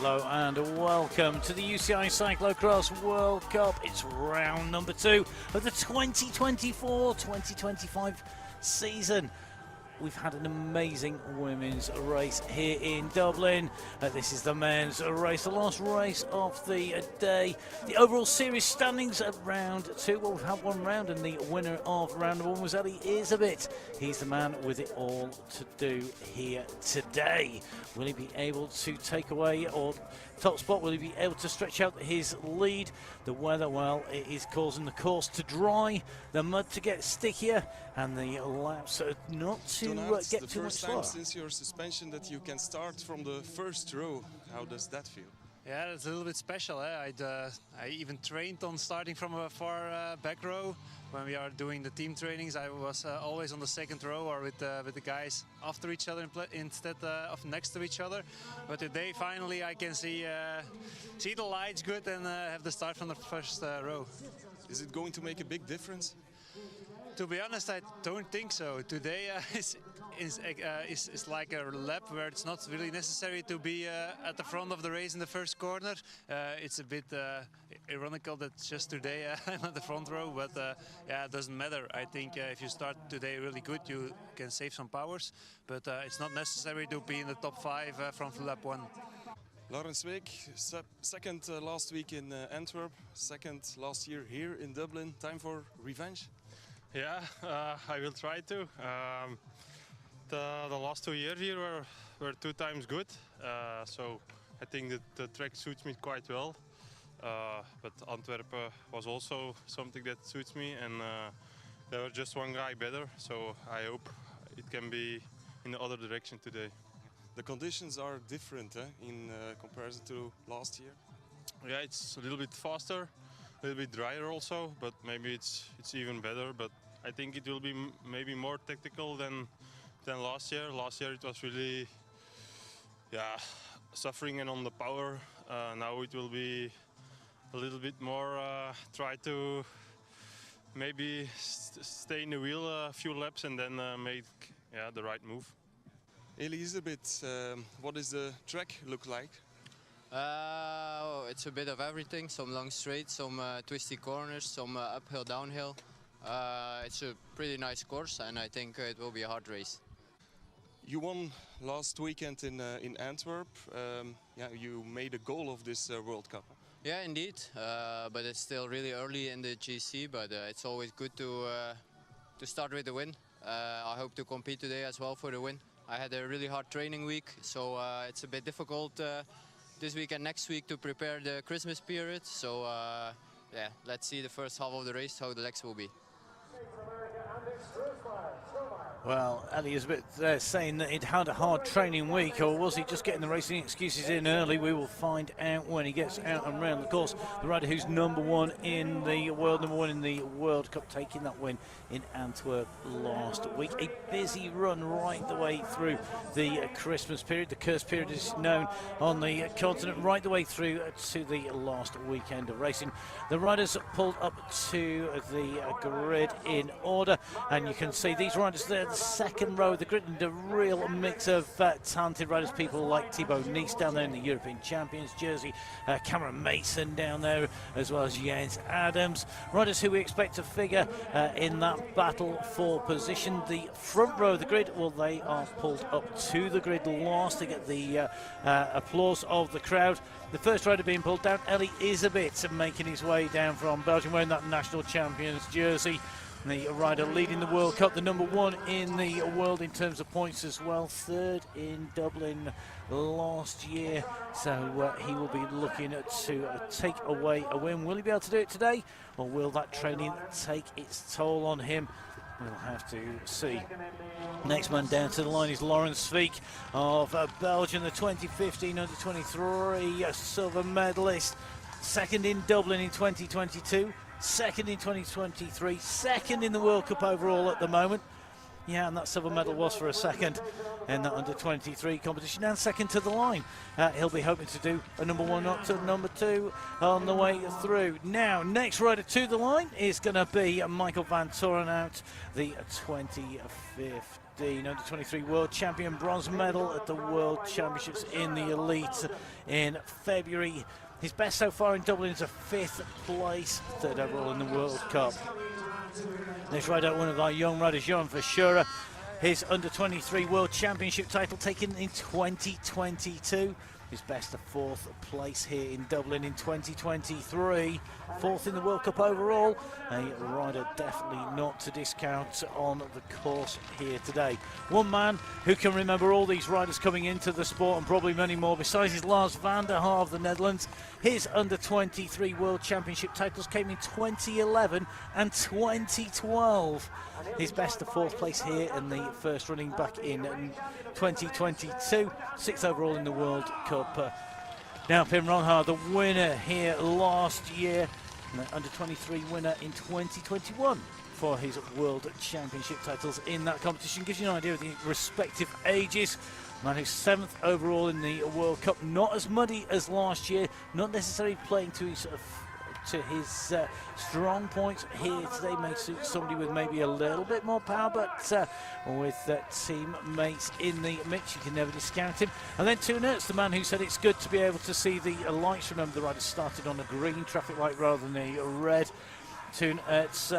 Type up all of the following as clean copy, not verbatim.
Hello and welcome to the UCI Cyclo-cross World Cup. It's round number 2 of the 2024-2025 season. We've had an amazing women's race here in Dublin. This is the men's race, the last race of the day. The overall series standings at round 2. Well, we've had one round, and the winner of round number 1 was Ali Isabit. He's the man with it all to do here today. Will he be able to take away or top spot? Will he be able to stretch out his lead? The weather, well, it is causing the course to dry, the mud to get stickier, and the laps not to get too much slower. The first time since your suspension that you can start from the first row. How does that feel? Yeah, it's a little bit special. I even trained on starting from a far back row. When we are doing the team trainings, I was always on the second row or with the guys after each other instead of next to each other. But today, finally, I can see the lights good and have the start from the first row. Is it going to make a big difference? To be honest, I don't think so. Today is like a lap where it's not really necessary to be at the front of the race in the first corner. It's a bit ironical that just today I'm at the front row, but yeah, it doesn't matter. I think if you start today really good, you can save some powers, but it's not necessary to be in the top 5 from lap 1. Laurens Week, second last week in Antwerp, second last year here in Dublin. Time for revenge? Yeah, I will try to. The last 2 years here were 2 times good, so I think that the track suits me quite well. But Antwerp was also something that suits me, and there was just one guy better, so I hope it can be in the other direction today. The conditions are different in comparison to last year? Yeah, it's a little bit faster, a little bit drier also, but maybe it's even better. But I think it will be maybe more tactical than last year. Last year it was really, yeah, suffering and on the power. Now it will be a little bit more try to maybe stay in the wheel a few laps and then make the right move. Elizabeth, what does the track look like? It's a bit of everything, some long straights, some twisty corners, some uphill, downhill. It's a pretty nice course, and I think it will be a hard race. You won last weekend in Antwerp. Yeah, you made a goal of this World Cup. Yeah, indeed, but it's still really early in the GC, but it's always good to start with the win. I hope to compete today as well for the win. I had a really hard training week, so it's a bit difficult this week and next week to prepare the Christmas period. So yeah, let's see the first half of the race, how the legs will be. Well, Ali is a bit saying that he'd had a hard training week, or was he just getting the racing excuses in early? We will find out when he gets out and round. Of course, the rider who's number 1 in the world, number 1 in the World Cup, taking that win in Antwerp last week. A busy run right the way through the Christmas period. The curse period is known on the continent, right the way through to the last weekend of racing. The riders pulled up to the grid in order, and you can see these riders there. The second row of the grid, and a real mix of talented riders, people like Thibaut Nice down there in the European Champions jersey, Cameron Mason down there, as well as Jens Adams. Riders who we expect to figure in that battle for position. The front row of the grid, well, they are pulled up to the grid last to get the applause of the crowd. The first rider being pulled down, Ali Isabit, making his way down from Belgium, wearing that national champions jersey. The rider leading the World Cup, the number 1 in the world in terms of points as well, 3rd in Dublin last year. So he will be looking to take away a win. Will he be able to do it today, or will that training take its toll on him? we'll have to see. Next man down to the line is Laurens Sveek of Belgium, the 2015 under-23 silver medalist. Second in Dublin in 2022, second in 2023, second in the World Cup overall at the moment. Yeah, and that silver medal was for a second in that under-23 competition, and second to the line. He'll be hoping to do a number 1 up to number 2 on the way through. Now, next rider to the line is going to be Michael van Torenhout, the 2015 under-23 world champion, bronze medal at the World Championships in the Elite in February. His best so far in Dublin is a 5th place, 3rd overall in the World Cup. Next rider, one of our young riders, Johan Verschuren, his under-23 World Championship title taken in 2022. His best, a 4th place here in Dublin in 2023. 4th in the World Cup overall. A rider definitely not to discount on the course here today. One man who can remember all these riders coming into the sport, and probably many more besides, is Lars van der Haar of the Netherlands. His under-23 World Championship titles came in 2011 and 2012. His best, a 4th place here in the first running back in 2022. 6th overall in the World Cup. Now Pim Ronhaar, the winner here last year, and the under-23 winner in 2021 for his World Championship titles in that competition. Gives you an idea of the respective ages. Man who's 7th overall in the World Cup, not as muddy as last year, not necessarily playing to his strong points here today. May suit somebody with maybe a little bit more power, but with teammates in the mix, you can never discount him. And then Toon Aerts, the man who said it's good to be able to see the lights. Remember, the rider started on a green traffic light rather than a red. Toon Aerts,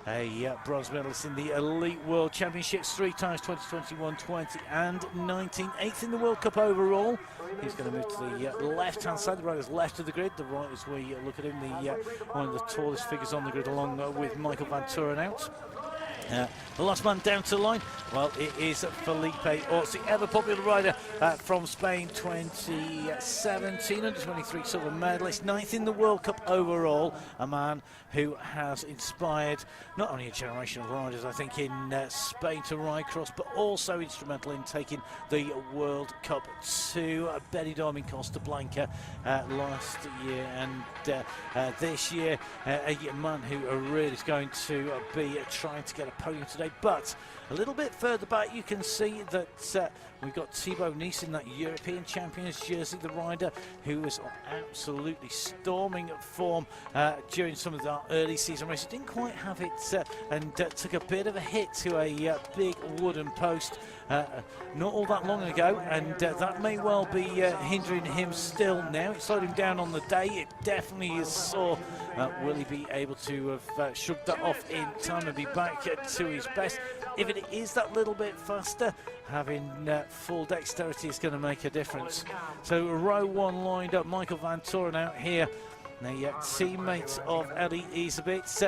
a bronze medalist in the Elite World Championships 3 times, 2021, 20 and 19. 8th in the World Cup overall. He's going to move to the left-hand side. The rider's left of the grid. The right, as we look at him, one of the tallest figures on the grid, along with Michael van Torenhout. The last man down to the line, well, it is Felipe Orsi, ever popular rider from Spain, 2017 under-23 silver medalist, 9th in the World Cup overall. A man who has inspired not only a generation of riders, I think, in Spain to ride cross, but also instrumental in taking the World Cup to Benidorm in Costa Blanca last year, and this year a man who really is going to be trying to get a podium today. But a little bit further back, you can see that we've got Thibaut Nice in that European Champions jersey, the rider who was on absolutely storming form during some of the early season races. Didn't quite have it and took a bit of a hit to a big wooden post not all that long ago, and that may well be hindering him still now. It slowed him down on the day. It definitely is sore. Will he be able to have shrugged that off in time and be back to his best? If it is that little bit faster, having full dexterity is going to make a difference. So row 1 lined up, Michael van Torenhout here. The teammates of Eddie Isabitz,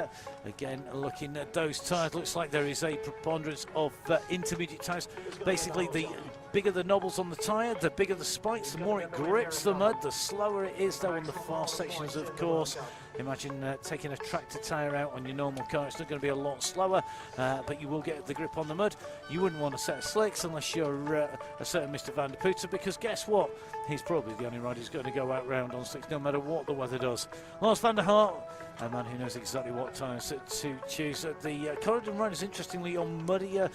again looking at those tyres. Looks like there is a preponderance of intermediate tyres. Basically, the bigger the knobbles on the tyre, the bigger the spikes, the more it grips the mud, the slower it is though on the fast sections, of course. Imagine taking a tractor tyre out on your normal car. It's not going to be a lot slower, but you will get the grip on the mud. You wouldn't want a set of slicks unless you're a certain Mr. Van der Poeter, because guess what? He's probably the only rider who's going to go out round on slicks no matter what the weather does. Lars van der Haar, a man who knows exactly what tyres to choose. The Corridor riders, interestingly, on muddier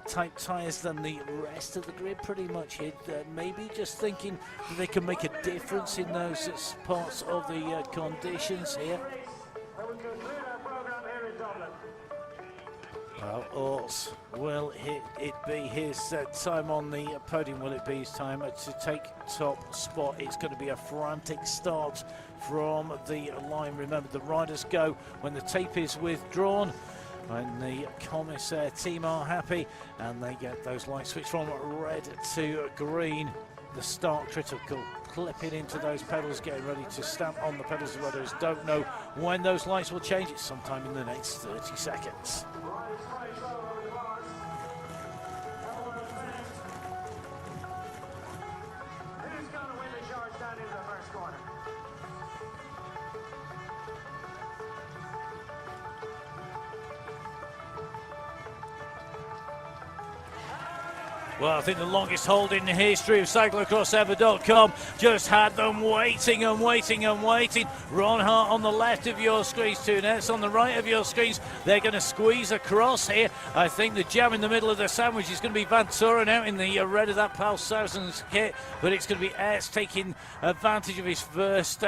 type tyres than the rest of the grid, pretty much hit. Maybe just thinking that they can make a difference in those parts of the conditions here. Well, Orts, will it be his time on the podium? Will it be his time to take top spot? It's going to be a frantic start from the line. Remember, the riders go when the tape is withdrawn, when the commissaire team are happy, and they get those lights switched from red to green. The start critical, clipping into those pedals, getting ready to stamp on the pedals. The riders don't know when those lights will change. It's sometime in the next 30 seconds. Well, I think the longest hold in the history of Cyclo-cross-ever.com just had them waiting and waiting and waiting. Ron Hart on the left of your screens, two nets on the right of your screens. They're going to squeeze across here. I think the jam in the middle of the sandwich is going to be Van Toren out in the red of that Pal Saracens kit, but it's going to be Aerts taking advantage of his first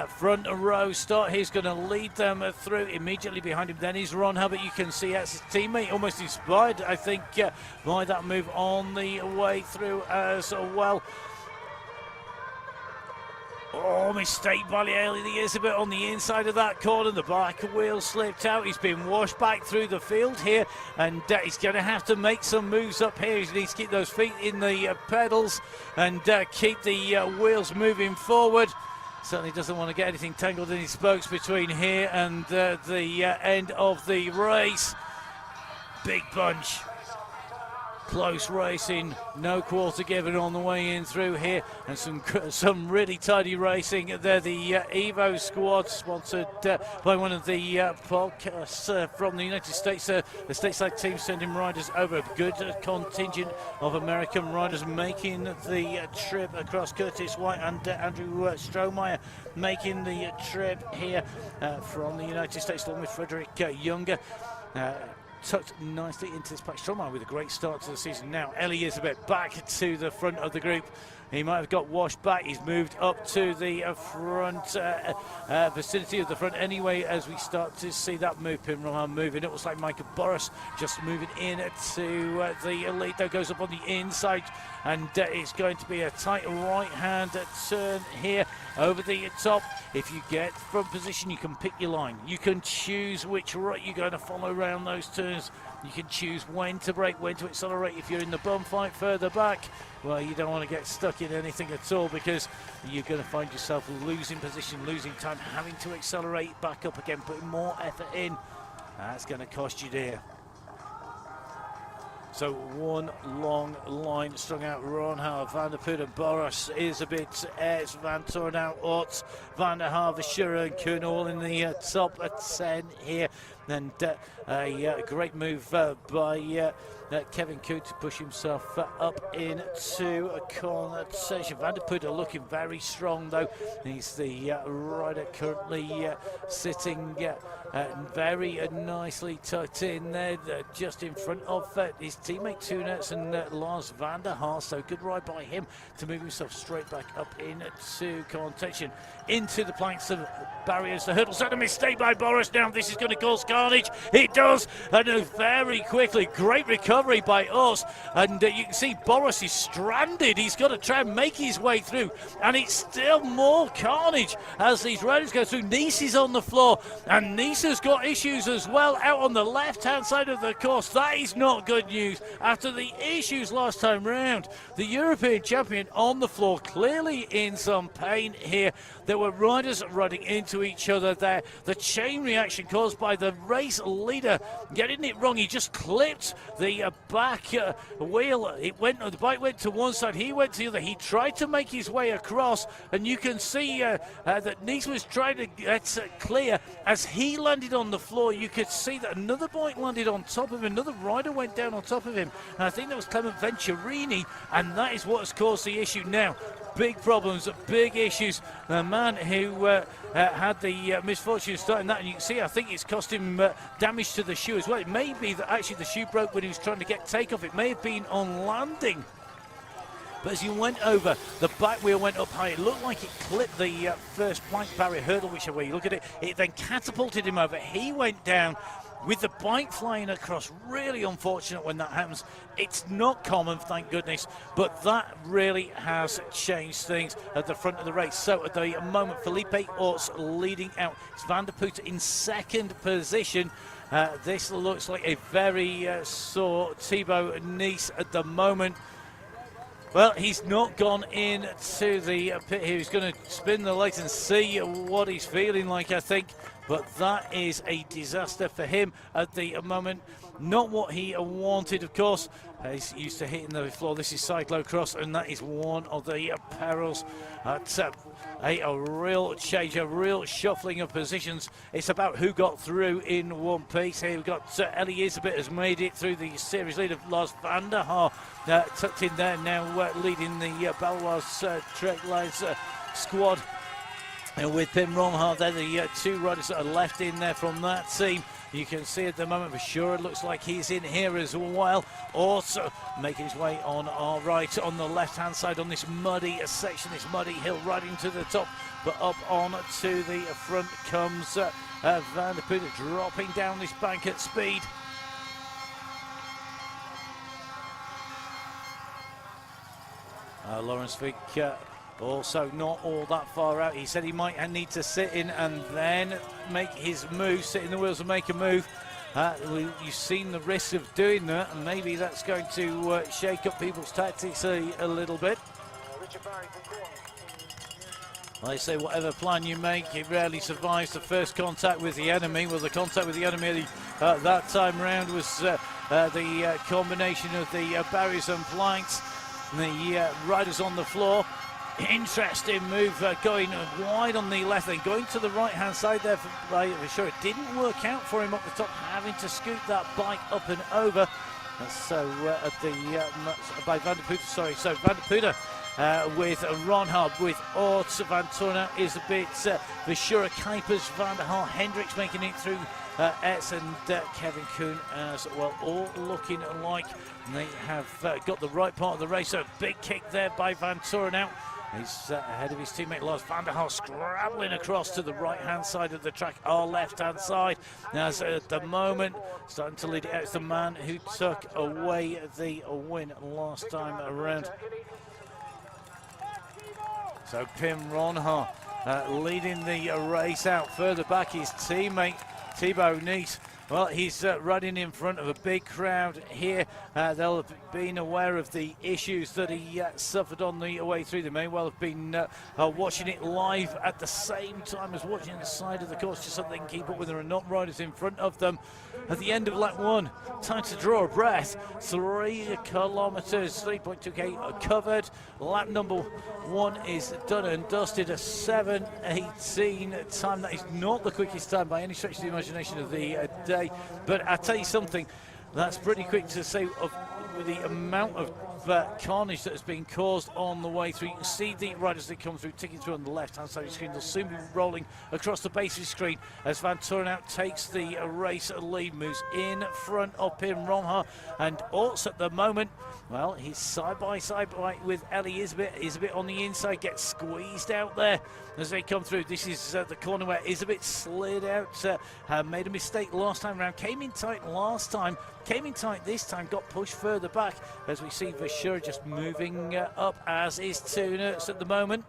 front row start. He's going to lead them through. Immediately behind him then is Ron Hart, but you can see that's his teammate almost inspired, I think, by that move on the way through as well. Oh, mistake by Elizabeth on the inside of that corner. The back wheel slipped out. He's been washed back through the field here, and he's going to have to make some moves up here. He needs to keep those feet in the pedals and keep the wheels moving forward. Certainly doesn't want to get anything tangled in his spokes between here and the end of the race. Big bunch. Close racing, no quarter given on the way in through here, and some really tidy racing. They're the Evo squad, sponsored by one of the podcasts from the United States. The stateside team sending riders over. A good contingent of American riders making the trip across. Curtis White and Andrew Strohmeyer making the trip here from the United States, along with Frederick Younger. Tucked nicely into this patch. Strohmeyer with a great start to the season. Now Elizabeth back to the front of the group. He might have got washed back. He's moved up to the front vicinity of the front anyway, as we start to see that move. Pimron moving. It looks like Michael Boris just moving in to the lead. Though goes up on the inside, and it's going to be a tight right-hand turn here over the top. If you get front position, you can pick your line. You can choose which route you're going to follow around those turns. You can choose when to brake, when to accelerate. If you're in the bum fight further back, well, you don't want to get stuck in anything at all, because you're going to find yourself losing position, losing time, having to accelerate back up again, putting more effort in. That's going to cost you dear. So one long line strung out. Ron Hart, Van der Poel and Boris is a bit Aerts, Van Toren out, Orts, Van der Haver, Schurrer and Kuhn all in the top 10 here. And a great move by Kevin Kuhn to push himself up into a conversation. Van der Poel looking very strong though. He's the rider currently sitting very nicely tucked in there, just in front of his teammate Toenaerts and Lars van der Haar. So good ride by him to move himself straight back up into contention, into the planks of barriers, the hurdles. And a mistake by Boris. Now this is going to cause carnage. It does, and very quickly. Great recovery by us, and you can see Boris is stranded. He's got to try and make his way through, and it's still more carnage as these riders go through. Nice is on the floor, and Nice has got issues as well out on the left-hand side of the course. That is not good news after the issues last time round. The European champion on the floor, clearly in some pain here. There were riders riding into each other there. The chain reaction caused by the race leader getting it wrong. He just clipped the back wheel. The bike went to one side, he went to the other. He tried to make his way across, and you can see that Nice was trying to get clear. As he landed on the floor, you could see that another bike landed on top of him. Another rider went down on top of him, and I think that was Clement Venturini, and that is what has caused the issue now. Big problems, big issues. The man who had the misfortune of starting that, and you can see, I think it's cost him damage to the shoe as well. It may be that actually the shoe broke when he was trying to get takeoff. It may have been on landing. But as he went over, the back wheel went up high. It looked like it clipped the first plank barrier hurdle, whichever way you look at it. It then catapulted him over. He went down with the bike flying across. Really unfortunate when that happens. It's not common, thank goodness, but that really has changed things at the front of the race. So at the moment, Felipe Orts leading out. It's Van der Poel in second position. This looks like a very sore Thibaut Nice at the moment. Well, he's not gone into the pit here. He's going to spin the legs and see what he's feeling like, I think. but that is a disaster for him at the moment. Not what he wanted, of course. He's used to hitting the floor. This is cyclo-cross, and that is one of the perils. A real change, a real shuffling of positions. It's about who got through in one piece. Here we've got Ellie Isabeth has made it through the series lead of Lars van der Haar, tucked in there now, leading the Balois Trek Lines squad. And with Pim Ronhard, they're the two riders that are left in there from that team. You can see at the moment for sure it looks like he's in here as well. Also making his way on our right, on the left-hand side on this muddy section, this muddy hill, riding to the top. But up on to the front comes Van der Putte, dropping down this bank at speed. Lawrence Vick also not all that far out. He said he might need to sit in and then make his move, sit in the wheels and make a move. You've seen the risk of doing that, and maybe that's going to shake up people's tactics a little bit. They say whatever plan you make, it rarely survives the first contact with the enemy. Well, the contact with the enemy that time round was the combination of the barriers and planks, the riders on the floor. Interesting move, going wide on the left, then going to the right-hand side there for sure. It didn't work out for him up the top, having to scoot that bike up and over. So by Van der Putte, sorry. So Van der Putte with Ronhard, with Ort, Van Torna is a bit Verschura, Kuipers, Van der Haar, Hendricks making it through Etz and Kevin Kuhn as well, all looking like they have got the right part of the race. So a big kick there by Van Toren out. He's ahead of his teammate Lars van der Haar, scrabbling across to the right-hand side of the track, our left-hand side. Now, at the moment, starting to lead it out, it's the man who took away the win last time around. So Pim Ronhard leading the race out. Further back, his teammate Thibaut Nice. Well, he's running in front of a big crowd here. They'll have been aware of the issues that he suffered on the way through. They may well have been watching it live at the same time as watching the side of the course, just so they can keep up with there are not riders in front of them. At the end of lap one, time to draw a breath. 3 kilometres, 3.2k covered. Lap number one is done and dusted, a 7:18 time. That is not the quickest time by any stretch of the imagination of the day. But I tell you something, that's pretty quick to say with the amount of carnage that has been caused on the way through. You can see the riders that come through, ticking through on the left-hand side of the screen. They'll soon be rolling across the base of the screen as Van Torenhout takes the race lead, moves in front of Pim Ronhard, and also at the moment, well, he's side by side with Ellie Isabeth. Isabeth on the inside gets squeezed out there as they come through. This is the corner where Isabeth slid out, made a mistake last time around, came in tight last time, came in tight this time, got pushed further back as we see Verschura just moving up, as is Tunerts at the moment.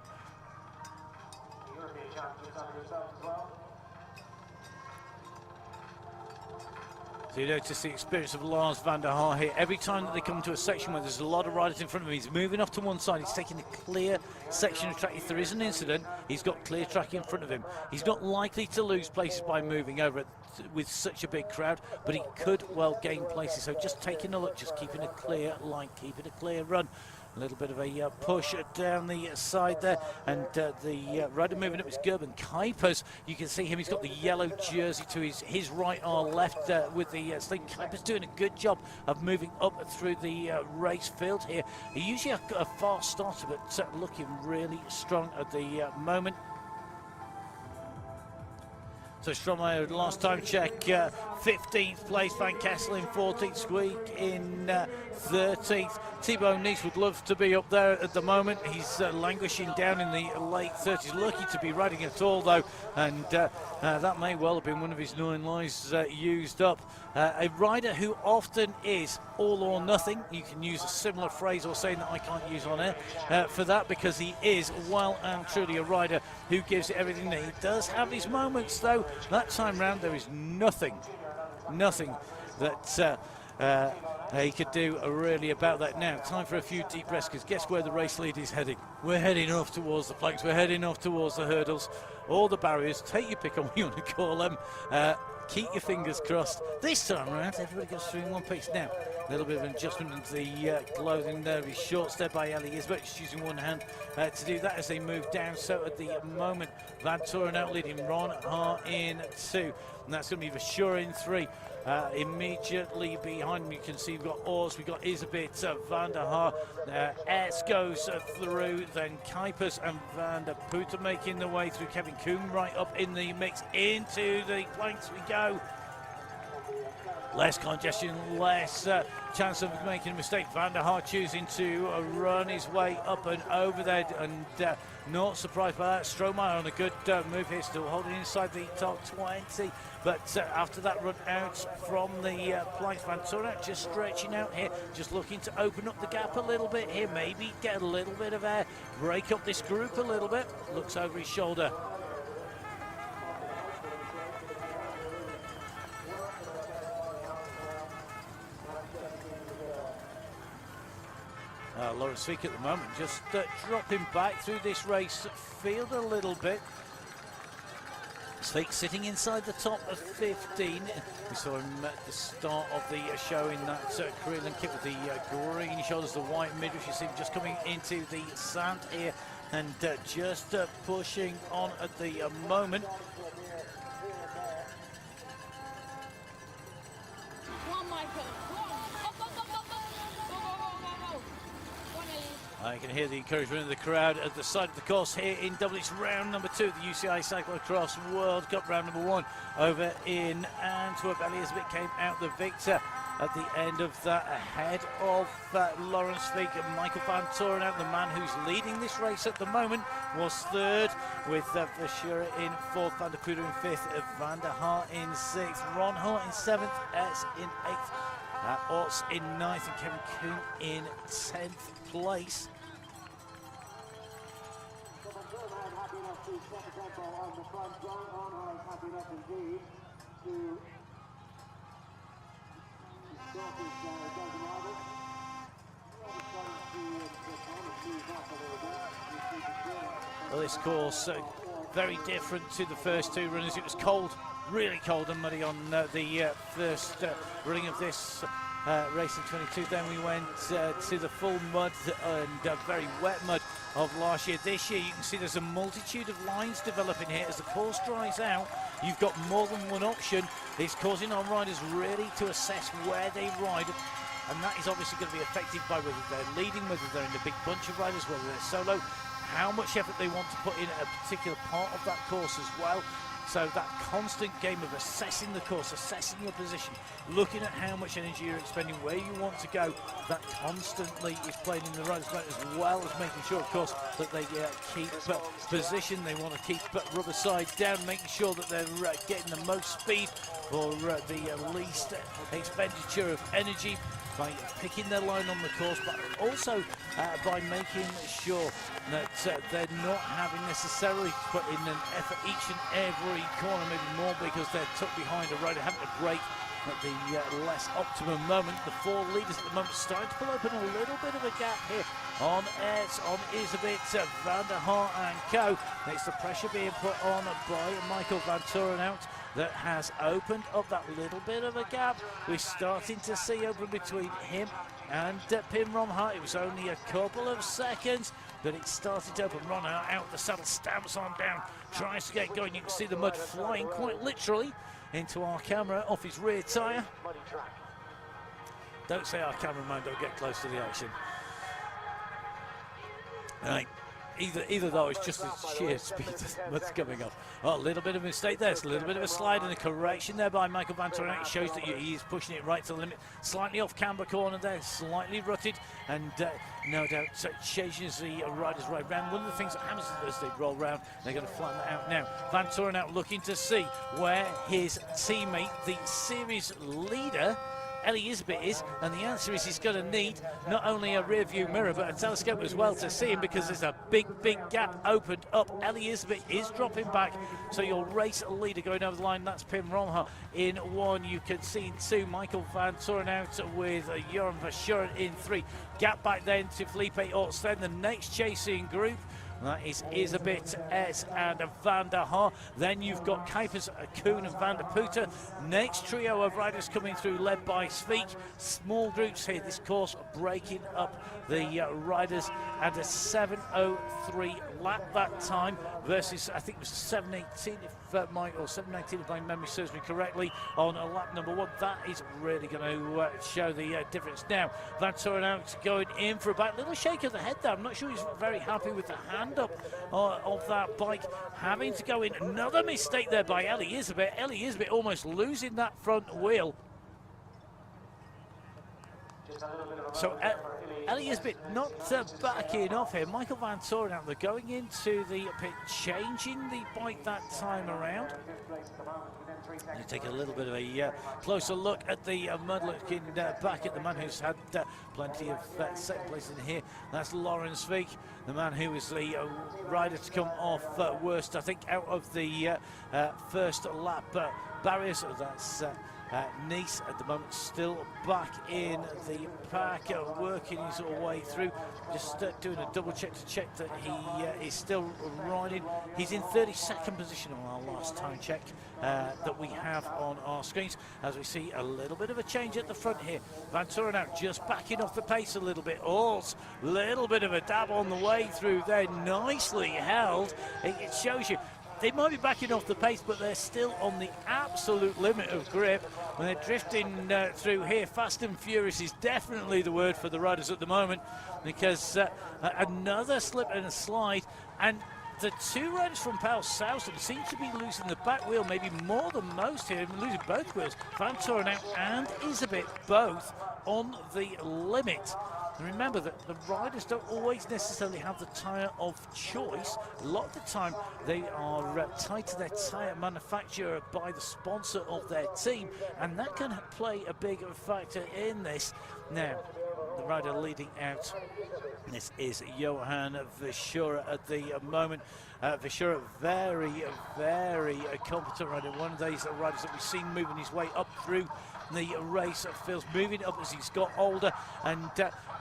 So you notice the experience of Lars van der Haar here. Every time that they come to a section where there's a lot of riders in front of him, he's moving off to one side. He's taking a clear section of track. If there is an incident, he's got clear track in front of him. He's not likely to lose places by moving over it with such a big crowd, but he could well gain places. So just taking a look, just keeping a clear line, keeping a clear run. A little bit of a push down the side there, and the rider moving up is Gerben Kuipers. You can see him, he's got the yellow jersey to his right or left with the sling. Kuipers doing a good job of moving up through the race field here. He's usually a fast starter, but looking really strong at the moment. So Stromae, last time check, 15th place, Van Kessel in 14th, Squeak in 13th. Thibaut Nice would love to be up there at the moment. He's languishing down in the late 30s, lucky to be riding at all though, and that may well have been one of his 9 lives used up. A rider who often is all or nothing. You can use a similar phrase or saying that I can't use on air for that, because he is well and truly a rider who gives it everything. He does have his moments though. That time round there is nothing that he could do really about that. Now, time for a few deep breaths, because guess where the race lead is heading? We're heading off towards the planks, we're heading off towards the hurdles, all the barriers. Take your pick on what you want to call them. Keep your fingers crossed. This time around, everybody goes through in one piece. Now, a little bit of an adjustment into the clothing there. He's short step by Ellie Isbeth. She's using one hand to do that as they move down. So at the moment, Van Toren out leading Ron Hart in 2. And that's going to be Vashura in 3. Immediately behind him, you can see we've got Ors, we've got Isabit, Van der Haar, Ers goes through, then Kuipers and Van der Putte making the way through. Kevin Kuhn right up in the mix, into the planks we go. Less congestion, less chance of making a mistake. Van der Haar choosing to run his way up and over there, and not surprised by that. Strohmeyer on a good move here, still holding inside the top 20. But after that run out from the planks, Van Toren just stretching out here, just looking to open up the gap a little bit here, maybe get a little bit of air, break up this group a little bit. Looks over his shoulder. Lawrence Fick at the moment just dropping back through this race field a little bit. Fick sitting inside the top of 15. We saw him at the start of the show in that Korean kick with the green shoulders, the white midriff. You see him just coming into the sand here and just pushing on at the moment. I can hear the encouragement of the crowd at the side of the course here in Dublin. It's round number 2 of the UCI Cyclo-cross World Cup, round number 1 over in Antwerp. Ellie Isbeth came out the victor at the end of that, ahead of Lawrence Fick and Michael Van Toren out. The man who's leading this race at the moment was 3rd, with Vashura in 4th, Van der Putte in 5th, Van der Haar in 6th, Ron Hart in 7th, S in 8th. Orts in 9th and Kevin Kuhn in 10th place. Well, this course very different to the first 2 runners. It was cold, really cold and muddy on the first running of this race in 22. Then we went to the full mud and very wet mud of last year. This year you can see there's a multitude of lines developing here. As the course dries out, you've got more than one option. It's causing our riders really to assess where they ride, and that is obviously going to be affected by whether they're leading, whether they're in a big bunch of riders, whether they're solo, how much effort they want to put in a particular part of that course as well. So that constant game of assessing the course, assessing your position, looking at how much energy you're expending, where you want to go, that constantly is playing in the riders' mind, as well as making sure, of course, that they keep position. They want to keep rubber side down, making sure that they're getting the most speed for the least expenditure of energy, by picking their line on the course, but also by making sure that they're not having necessarily to put in an effort each and every corner, maybe more because they're tucked behind a rider, having to break at the less optimum moment. The 4 leaders at the moment starting to pull open a little bit of a gap here on Eds, on Isabit, Van der Haar and co. It's the pressure being put on by Michael Van Toren out that has opened up that little bit of a gap. We're starting to see open between him and Pim Ron Hart. It was only a couple of seconds, but it started to open. Ron Hart out the saddle, stamps on down, tries to get going. You can see the mud flying quite literally into our camera off his rear tyre. Don't say our cameraman, don't get close to the action. Right. Either though, it's just the sheer speed that's coming off. Oh, a little bit of a mistake there. It's a little bit of a slide and a correction there by Michael Van Toren. It shows that he is pushing it right to the limit. Slightly off camber corner there, slightly rutted, and no doubt changes the riders right round. One of the things that happens as they roll round, they're going to flatten that out now. Van Toren out looking to see where his teammate, the series leader, Elizabeth is, and the answer is he's going to need not only a rear view mirror but a telescope as well to see him, because there's a big gap opened up. Elizabeth is dropping back, so your race leader going over the line, that's Pim Romha in 1. You can see in 2 Michael Van Toren out with Joran Verschuren in 3. Gap back then to Felipe Orts. Then the next chasing group, that is Isabit S and Van der Haar. Then you've got Kuipers, Koen and Van der Putte. Next trio of riders coming through, led by Sveek. Small groups here, this course breaking up the riders at a 7:03 lap that time versus, I think it was 7:18 or 7:19 if my memory serves me correctly on lap number 1. That is really going to show the difference. Now Van Toren out going in for a back, little shake of the head there. I'm not sure he's very happy with the hand up of that bike, having to go in. Another mistake there by Elizabeth. Elizabeth almost losing that front wheel. So Elizabeth not backing off here. Michael Van Toren out there going into the pit, changing the bike that time around. You take a little bit of a closer look at the mud, looking back at the man who's had plenty of second place in here. That's Lawrence Sveek, the man who was the rider to come off worst, I think, out of the first lap barriers. That's Nice at the moment, still back in the pack, working his way through, just doing a double check to check that he is still riding. He's in 32nd position on our last time check that we have on our screens, as we see a little bit of a change at the front here. Van Toren out just backing off the pace a little bit. Orts, little bit of a dab on the way through there, nicely held. It shows you they might be backing off the pace, but they're still on the absolute limit of grip when they're drifting through here. Fast and furious is definitely the word for the riders at the moment, because another slip and a slide, and the 2 riders from Pal Souston seem to be losing the back wheel, maybe more than most here, losing both wheels. Van Toren out and Isabit both on the limit. And remember that the riders don't always necessarily have the tyre of choice. A lot of the time they are tied to their tyre manufacturer by the sponsor of their team, and that can play a big factor in this. Now, the rider leading out, this is Johan Verschuren at the moment. Verschuren, very competent rider, one of these riders that we've seen moving his way up through the race. Feels moving up as he's got older, and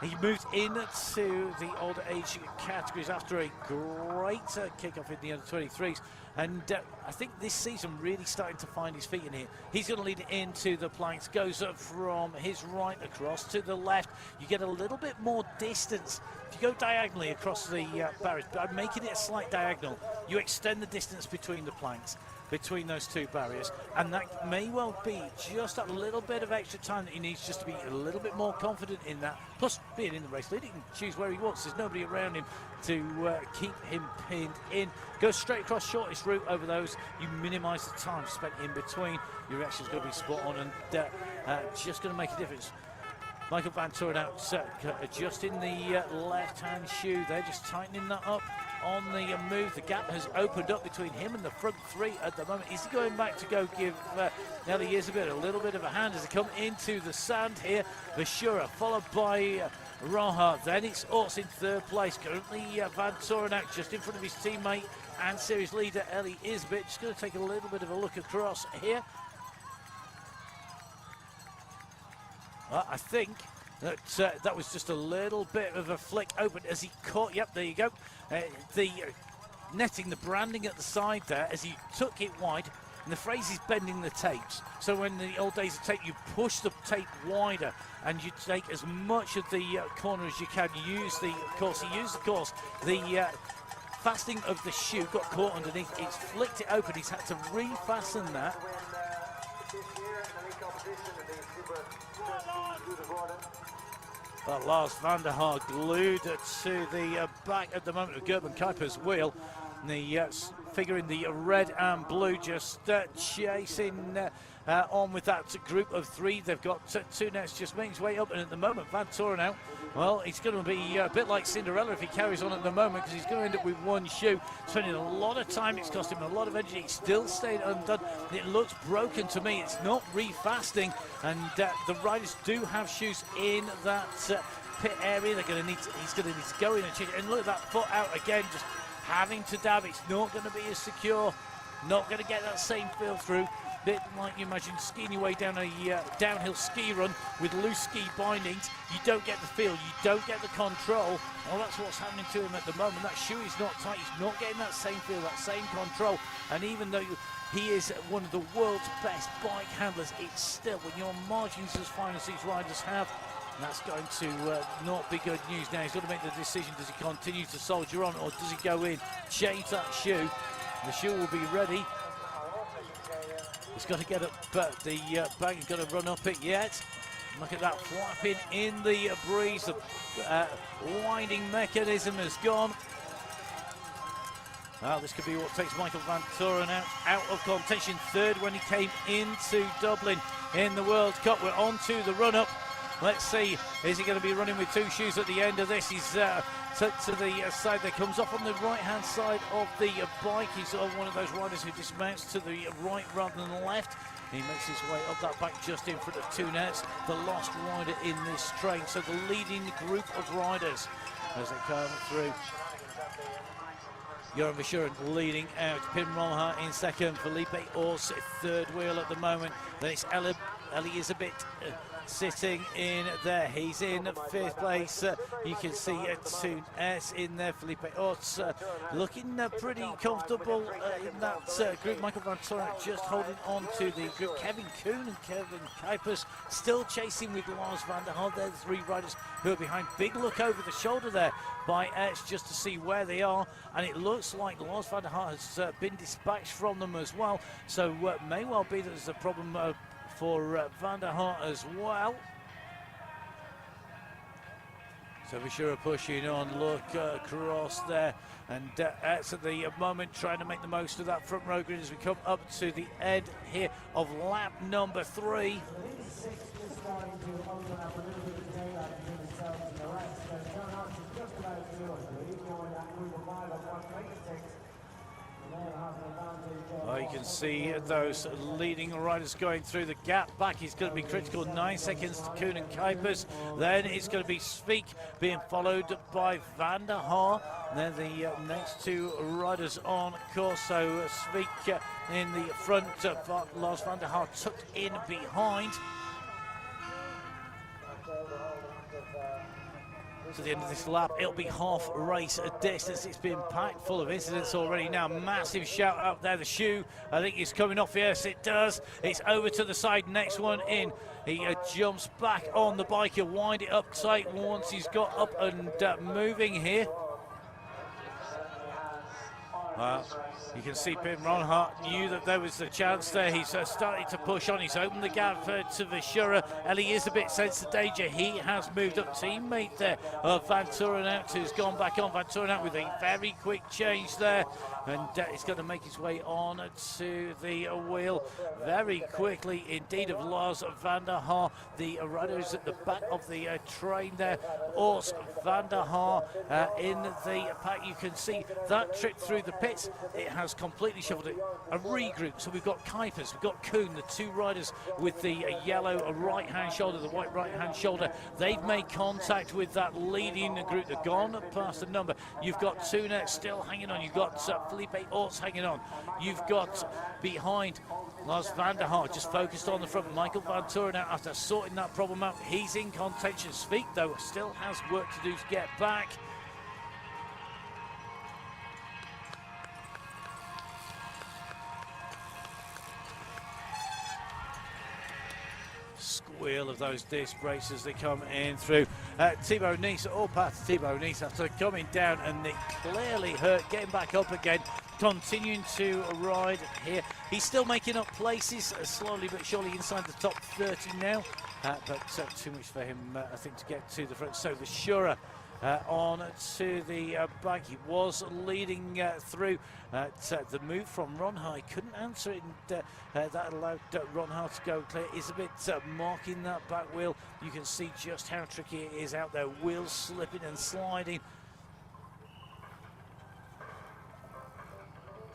he moved into the older age categories after a great kick-off in the under-23s. And I think this season really starting to find his feet in here. He's going to lead it into the planks, goes up from his right across to the left. You get a little bit more distance. If you go diagonally across the barriers, by making it a slight diagonal, you extend the distance between the planks, between those 2 barriers, and that may well be just a little bit of extra time that he needs just to be a little bit more confident in that. Plus, being in the race lead, he can choose where he wants. There's nobody around him to keep him pinned in. Go straight across, shortest route over those. You minimise the time spent in between. Your reaction's going to be spot on, and just going to make a difference. Michael Van Toren out, adjusting the left-hand shoe. They're just tightening that up on the move. The gap has opened up between him and the front 3 at the moment. Is he going back to go give Elizabeth a little bit of a hand as they come into the sand here? Verschuren followed by Roha. Then it's Orts in 3rd place. Currently Van Toren out just in front of his teammate and series leader Ellie Isbit. Just going to take a little bit of a look across here. I think that that was just a little bit of a flick open as he caught. Yep, there you go. The netting, the branding at the side there as he took it wide. And the phrase is bending the tapes. So when the old days of tape, you push the tape wider and you take as much of the corner as you can. You use the course. He used the course. The fastening of the shoe got caught underneath. It's flicked it open. He's had to refasten that. But Lars van der Haar glued to the back at the moment of Gerben Kuiper's wheel. The figure in the red and blue just chasing on with that group of 3. They've got 2 nets just making his way up, and at the moment Van Toren out Well, it's going to be a bit like Cinderella if he carries on at the moment, because he's going to end up with one shoe, spending a lot of time. It's cost him a lot of energy. It's still stayed undone. It looks broken to me. It's not refasting, and the riders do have shoes in that pit area. He's going to need to go in and check it. And look at that foot out again, just having to dab. It's not going to be as secure, not going to get that same feel through. Bit like you imagine skiing your way down a downhill ski run with loose ski bindings. You don't get the feel, you don't get the control. Well, that's what's happening to him at the moment. That shoe is not tight, he's not getting that same feel, that same control. And even though he is one of the world's best bike handlers, it's still, when you're on margins as fine as these riders have, that's going to not be good news. Now he's got to make the decision, does he continue to soldier on, or does he go in, change that shoe? The shoe will be ready. He's got to get up, but the bag is going to run up it yet. Look at that flapping in the breeze. The winding mechanism has gone. Well, this could be what takes Michael Van Toren out of contention. Third when he came into Dublin in the World Cup. We're on to the run-up. Let's see, is he going to be running with two shoes at the end of this? He's to the side there, comes off on the right-hand side of the bike. He's one of those riders who dismounts to the right rather than the left. He makes his way up that back just in front of two nets, the last rider in this train. So the leading group of riders as they come through. Joran Verschuren leading out, Pim Ronhaar in second, Felipe Ors third wheel at the moment. Then it's Elizabeth sitting in there. He's in fifth place. You can see two S in there. Felipe Ors looking pretty comfortable in that group. Michael Van Toren just holding on to the group. Kevin Kuhn and Kevin Kuipers still chasing with Lars van der Haar. They're the three riders who are behind. Big look over the shoulder there by S just to see where they are, and it looks like Lars van der Haar has been dispatched from them as well. So may well be that there's a problem for Van der Haar as well. So Verschuren pushing on, look across there, and at the moment trying to make the most of that front row grid as we come up to the end here of lap number 3. Oh, you can see those leading riders going through. The gap back is going to be critical. 9 seconds to Kuhn and Kuipers. Then it's going to be Sveek being followed by Van der Haar. Then the next two riders on course. So Sveek in the front, Lars van der Haar tucked in behind. To the end of this lap, it'll be half race distance. It's been packed full of incidents already now. Massive shout out there. The shoe, I think, is coming off. Yes, it does. It's over to the side. Next one in. He jumps back on the bike. He'll wind it up tight once he's got up and moving here. You can see Pim Ronhaar knew that there was a chance there. He's started to push on. He's opened the gap to Verschuren. Elizabeth sensed the danger. He has moved up. Teammate there of Van Toren out, who's gone back on. Van Toren out with a very quick change there. And he's going to make his way on to the wheel very quickly indeed of Lars van der Haar. The riders at the back of the train there. Ors van der Haar in the pack. You can see that trip through the pits. It has completely shuffled it. A regroup. So we've got Kuipers, we've got Kuhn, the two riders with the yellow right-hand shoulder, the white right-hand shoulder. They've made contact with that leading group. They've gone past the number. You've got Tunet still hanging on. You've got Felipe Ors hanging on. You've got behind Lars van der Haar just focused on the front. Michael Van Toren out after sorting that problem out. He's in contention. Sveek, though, still has work to do to get back. Squeal of those disc brakes as they come in through. Thibaut Nice, all past Thibaut Nice after coming down, and it clearly hurt. Getting back up again, continuing to ride here. He's still making up places slowly but surely inside the top 30 now, but too much for him, I think, to get to the front. So Verschuren on to the back. He was leading through. The move from Ronha, couldn't answer it, and that allowed Ronha to go clear. Is a bit marking that back wheel. You can see just how tricky it is out there. Wheels slipping and sliding.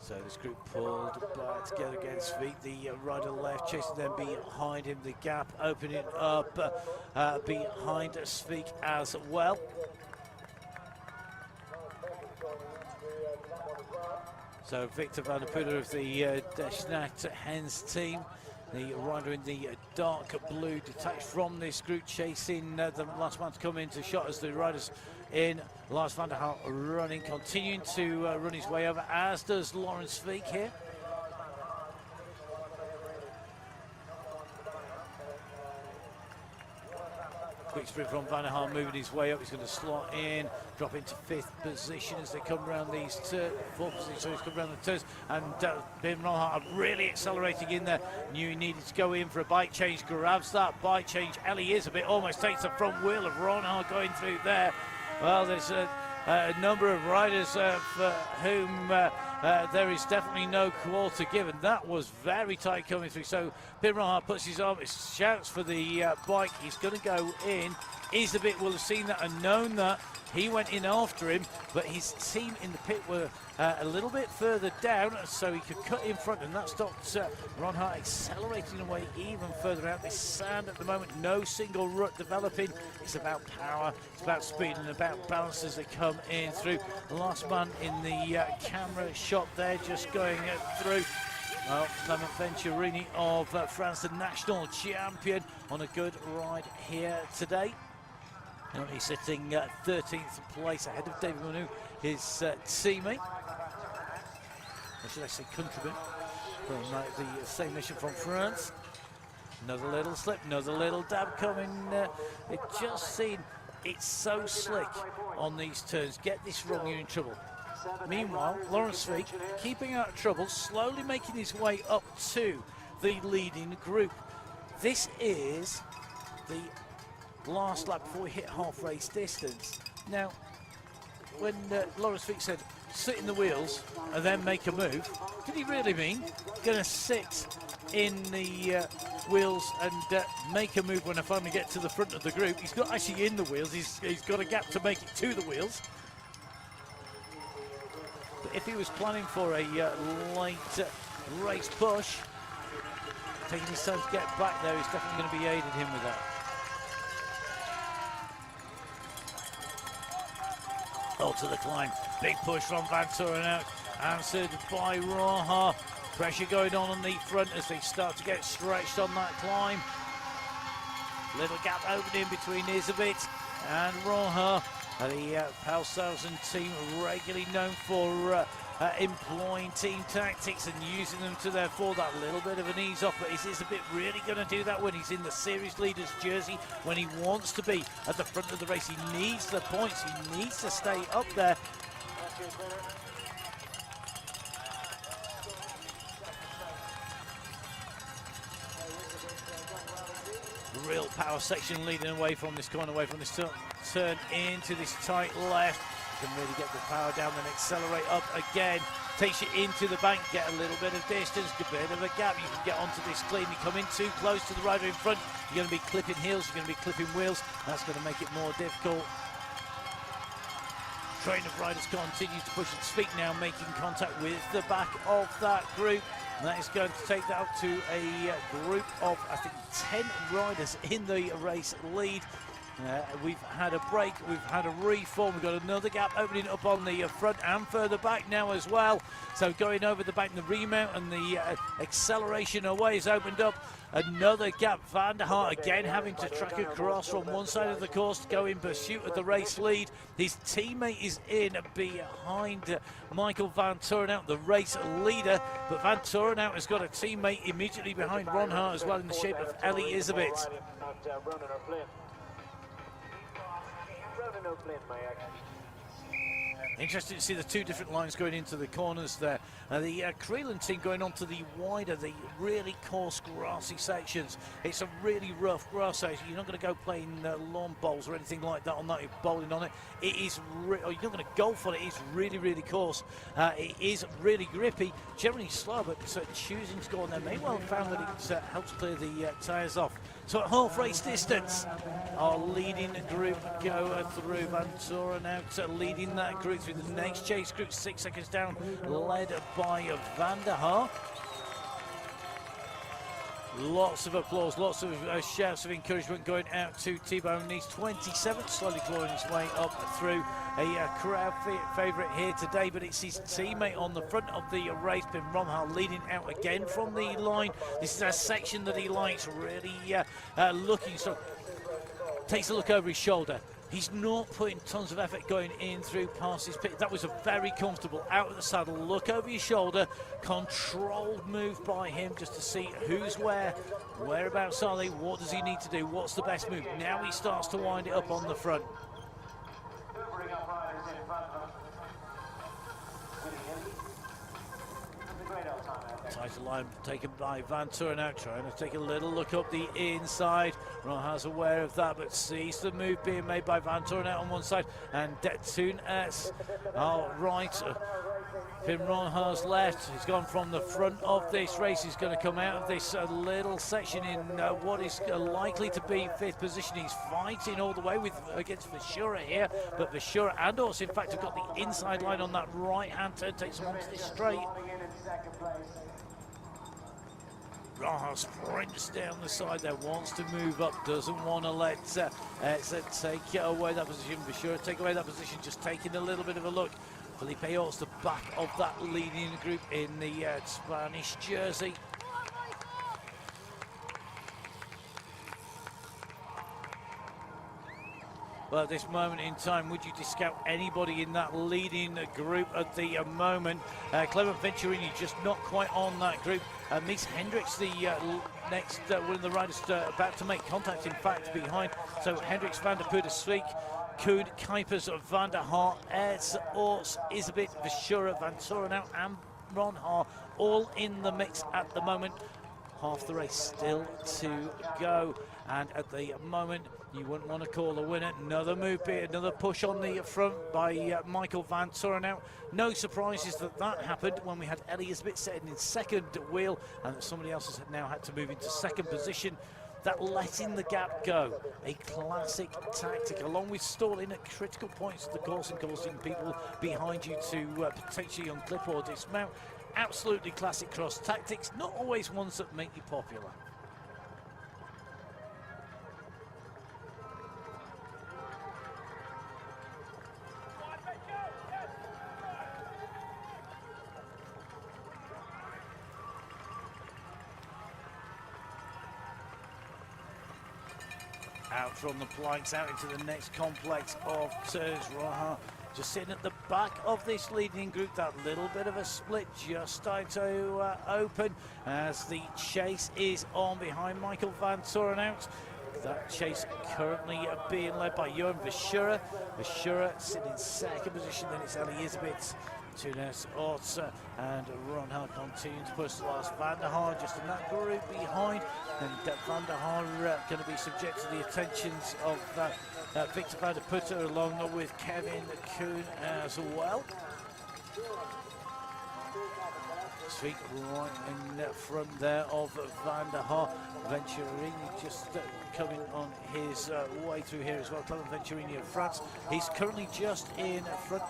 So this group pulled back together against feet. The rider left chasing them behind him. The gap opening up behind Svik as well. So Victor van der Poel of the Desnat Hens team, the rider in the dark blue, detached from this group, chasing the last man to come into shot as the riders in. Lars van der Haar running, continuing to run his way over, as does Lawrence Svik here. Quick sprint from Van der Haar, moving his way up. He's going to slot in, drop into 5th position as they come around these 4th position. So he's come around the turns, and Ben Ronhart really accelerating in there. Knew he needed to go in for a bike change, grabs that bike change. Ellie is a bit, almost takes the front wheel of Ronhart going through there. Well, there's a number of riders for whom there is definitely no quarter given. That was very tight coming through. So Pim Ronhart puts his arm, shouts for the bike. He's going to go in. Isabit will have seen that and known that. He went in after him, but his team in the pit were a little bit further down, so he could cut in front, and that stopped Ronhart accelerating away even further out. This sand at the moment, no single rut developing. It's about power, it's about speed, and about balance as they come in through. The last man in the camera shot there, just going through. Well, Clement Venturini of France, the national champion, on a good ride here today. He's sitting 13th place ahead of David Manu, his teammate. Or should I say countryman, from the same mission from France. Another little slip, another little dab coming. It just seemed it's so slick on these turns. Get this wrong, you're in trouble. Meanwhile, Lawrence Svik keeping out of trouble, slowly making his way up to the leading group. This is the last lap before we hit half race distance. Now, when Lawrence Svik said sit in the wheels and then make a move, did he really mean going to sit in the wheels and make a move when I finally get to the front of the group? He's not actually in the wheels, he's got a gap to make it to the wheels. But if he was planning for a late race push, taking his time to get back there, he's definitely going to be aiding him with that. To the climb, big push from Van Toren out, answered by Ronhart. Pressure going on the front as they start to get stretched on that climb. Little gap opening between Isabit and Ronhart. The Palshausen team, regularly known for employing team tactics and using them to their fore. That little bit of an ease off, but is Isabit really going to do that when he's in the series leaders jersey, when he wants to be at the front of the race? He needs the points, he needs to stay up there. Real power section leading away from this corner, away from this turn into this tight left. Can really get the power down, then accelerate up again. Takes you into the bank, get a little bit of distance, a bit of a gap. You can get onto this clean. You come in too close to the rider in front, you're going to be clipping heels, you're going to be clipping wheels. That's going to make it more difficult. Train of riders continues to push and Svik now making contact with the back of that group. And that is going to take that up to a group of, I think, 10 riders in the race lead. We've had a break, we've had a reform, we've got another gap opening up on the front and further back now as well. So going over the back, the remount and the acceleration away has opened up another gap. Van der Haar again having to track across from one side of the course to go in pursuit of the race lead. His teammate is in behind Michael Van Torenhout, the race leader, but Van Torenhout has got a teammate immediately behind Ronhart as well in the shape of Ellie Isabit. Interesting to see the two different lines going into the corners there. The Creelan team going on to the wider, the really coarse grassy sections. It's a really rough grass section. You're not going to go playing lawn bowls or anything like that on that. You're bowling on it. It is, or you're not going to golf on it. It's really, really coarse. It is really grippy, generally slow, but choosing to go on there may well have found that it helps clear the tyres off. So at half race distance, our leading group go through. Vantura now leading that group through the next chase group, 6 seconds down, led by Van der Haar. Lots of applause, lots of shouts of encouragement going out to Thibaut Nice, 27th, slowly clawing his way up through. A crowd favourite here today, but it's his teammate on the front of the race, Pim Ronhaar, leading out again from the line. This is a section that he likes, really looking, so takes a look over his shoulder. He's not putting tons of effort going in through past his pit. That was a very comfortable out of the saddle, look over your shoulder, controlled move by him just to see who's where, whereabouts are they, what does he need to do, what's the best move. Now he starts to wind it up on the front. Tighter line taken by Vantura now, trying to take a little look up the inside. Ronhaar's aware of that, but sees the move being made by Vantura now on one side, and Detun S right. Pim Ronhaar's left. He's gone from the front of this race. He's going to come out of this little section in what is likely to be 5th position. He's fighting all the way against Vishura here, but Vishura and Orts, in fact, have got the inside line on that right-hand turn, takes him onto this straight. Ronhaar sprints down the side there, wants to move up, doesn't want to let take away that position. Vishura take away that position, just taking a little bit of a look. Felipe Orts, the back of that leading group in the Spanish jersey. Well, at this moment in time, would you discount anybody in that leading group at the moment? Clement Venturini just not quite on that group. Mies Hendricks, the next one of the riders about to make contact, in fact, behind. So Hendricks, Van der Poel, Koen, Kuipers, Van der Haar, Ertz, Orts, Isabit, Vishura, Vantura now, and Ronhaar, all in the mix at the moment. Half the race still to go, and at the moment you wouldn't want to call a winner. Another move, another push on the front by Michael Vantura now. No surprises that happened when we had Elizabeth sitting in second wheel, and that somebody else has now had to move into second position. That letting the gap go, a classic tactic, along with stalling at critical points of the course and causing people behind you to potentially unclip or dismount. Absolutely classic cross tactics, not always ones that make you popular. Out from the planks, out into the next complex of turns. Ronhaar just sitting at the back of this leading group. That little bit of a split just starting to open as the chase is on behind Michael Vantura out. That chase currently being led by Johan Vishura. Vishura sitting in second position, then it's Elizabeth, Tunes, Orts, and Ronhaar continuing to push the last. Van der Haar just in that group behind, and Van der Haar going to be subject to the attentions of Victor van der Putter, along with Kevin Koen as well. Feet right in front there of Van der Haar. Venturini just coming on his way through here as well. Clement Venturini of France. He's currently just in front.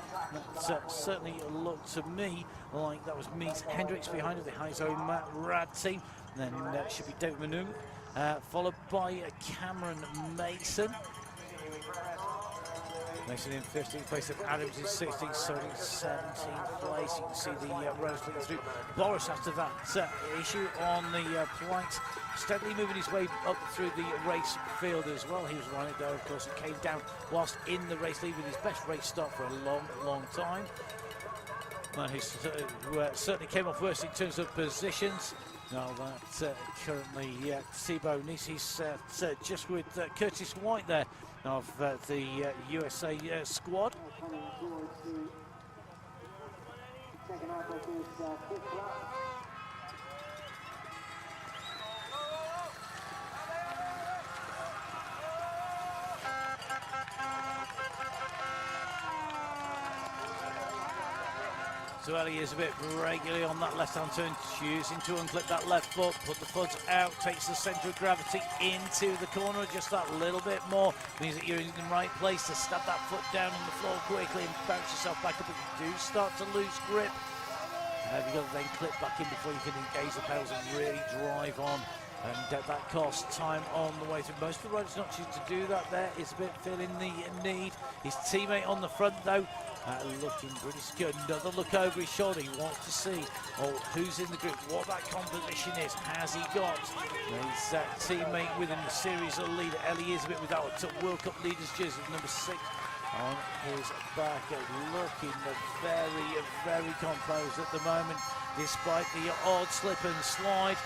That certainly looked to me like that was Mies Hendricks behind it, the Heizo Matt Rad team. And then that should be David Manu, followed by Cameron Mason. Mason in 15th place, and Adams in 16th, Sony 17th place. You can see the rows leading through. Boris, after that issue on the planks, steadily moving his way up through the race field as well. He was running there, of course, and came down whilst in the race lead with his best race start for a long, long time. Man who certainly came off worst in terms of positions. Now that currently Thibaut Nice, he's just with Curtis White there of the USA squad. So Ellie is a bit regularly on that left-hand turn, choosing to unclip that left foot, put the foot out, takes the centre of gravity into the corner just that little bit more. Means that you're in the right place to stab that foot down on the floor quickly and bounce yourself back up. If you do start to lose grip, you've got to then clip back in before you can engage the pedals and really drive on. And that costs time on the way through. Most of the riders not choosing to do that there. It's a bit feeling the need. His teammate on the front though, looking pretty good. Another look over his shoulder. He wants to see who's in the group, what that composition is. Has he got his teammate with him, the series leader? Ellie is a bit without World Cup leaders jersey, number 6 on his back. Looking very, very composed at the moment, despite the odd slip and slide.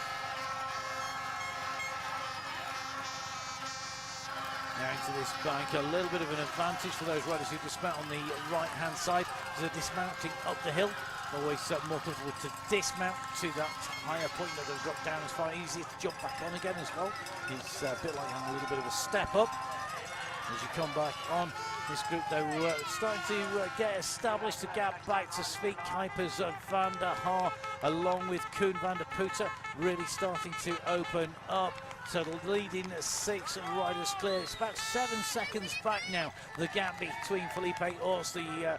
Now into this bank, a little bit of an advantage for those riders who dismount on the right-hand side. They're dismounting up the hill. Always more comfortable to dismount to that higher point that they've got down as far easier to jump back on again as well. It's a bit like having a little bit of a step up as you come back on. This group, they were starting to get established. The gap back to Svik Kuipers, Van der Haar, along with Koen van der Putten, really starting to open up. So the leading 6 riders clear. It's about 7 seconds back now, the gap between Felipe Ors, the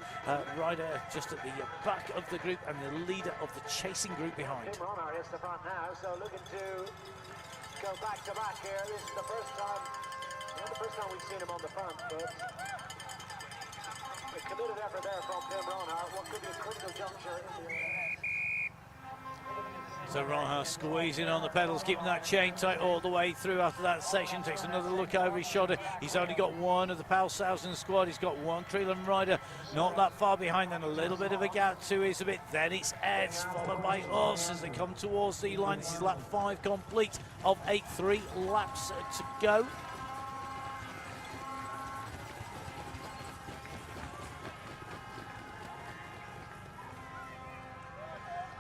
rider just at the back of the group, and the leader of the chasing group behind. Tim Ronner is the front now, so looking to go back to back here. This is the first time we've seen him on the front, but a committed effort there from Tim Ronner. What could be a critical juncture in the So Ronhard squeezing on the pedals, keeping that chain tight all the way through after that section. Takes another look over his shoulder. He's only got one of the Palshausen squad. He's got one Creelan rider, not that far behind, then a little bit of a gap to his a bit. Then it's Eds, followed by us as they come towards the line. This is lap 5 complete of 3 laps to go.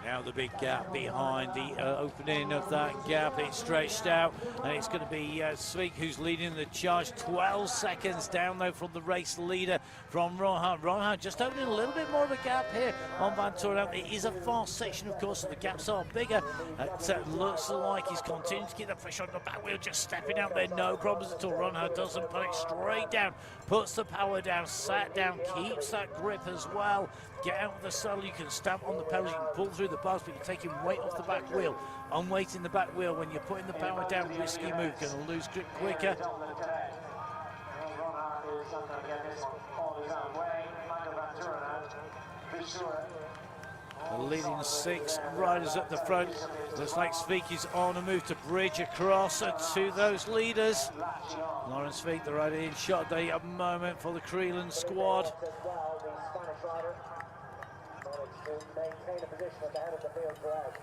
Now the big gap behind the opening of that gap. It's stretched out, and it's going to be Svik who's leading the charge. 12 seconds down though from the race leader from Ronhard. Ronhard just opening a little bit more of a gap here on Van Torenhout. It is a fast section, of course, so the gaps are bigger. It looks like he's continuing to keep the pressure on the back wheel, just stepping out there, no problems at all. Ronhard doesn't put it straight down, puts the power down, sat down, keeps that grip as well. Get out of the saddle, you can stamp on the pedals, you can pull through the bars, but you're taking weight off the back wheel. Unweighting the back wheel when you're putting the power down, risky move, going to lose grip quicker. The leading 6 riders at the front. Looks like Svik is on a move to bridge across to those leaders. Lawrence Svik, the rider in shot, a moment for the Creelan squad. Maintain a position at the head of the field throughout.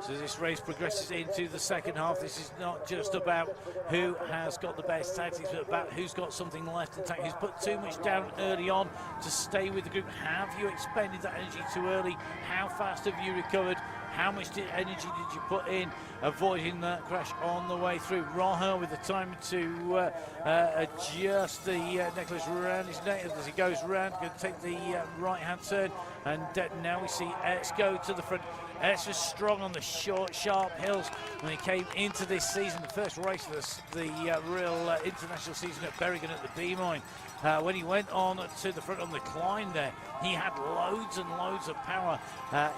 So this race progresses into the second half. This is not just about who has got the best tactics, but about who's got something left in tank, who's put too much down early on to stay with the group. Have you expended that energy too early? How fast have you recovered? How much energy did you put in avoiding that crash on the way through? Raha with the time to adjust the necklace around his neck as he goes round, going to take the right-hand turn, and now we see Ets go to the front. Ets was strong on the short, sharp hills when he came into this season, the first race of the real international season at Berrigan at the B Mine. When he went on to the front on the climb there, he had loads and loads of power.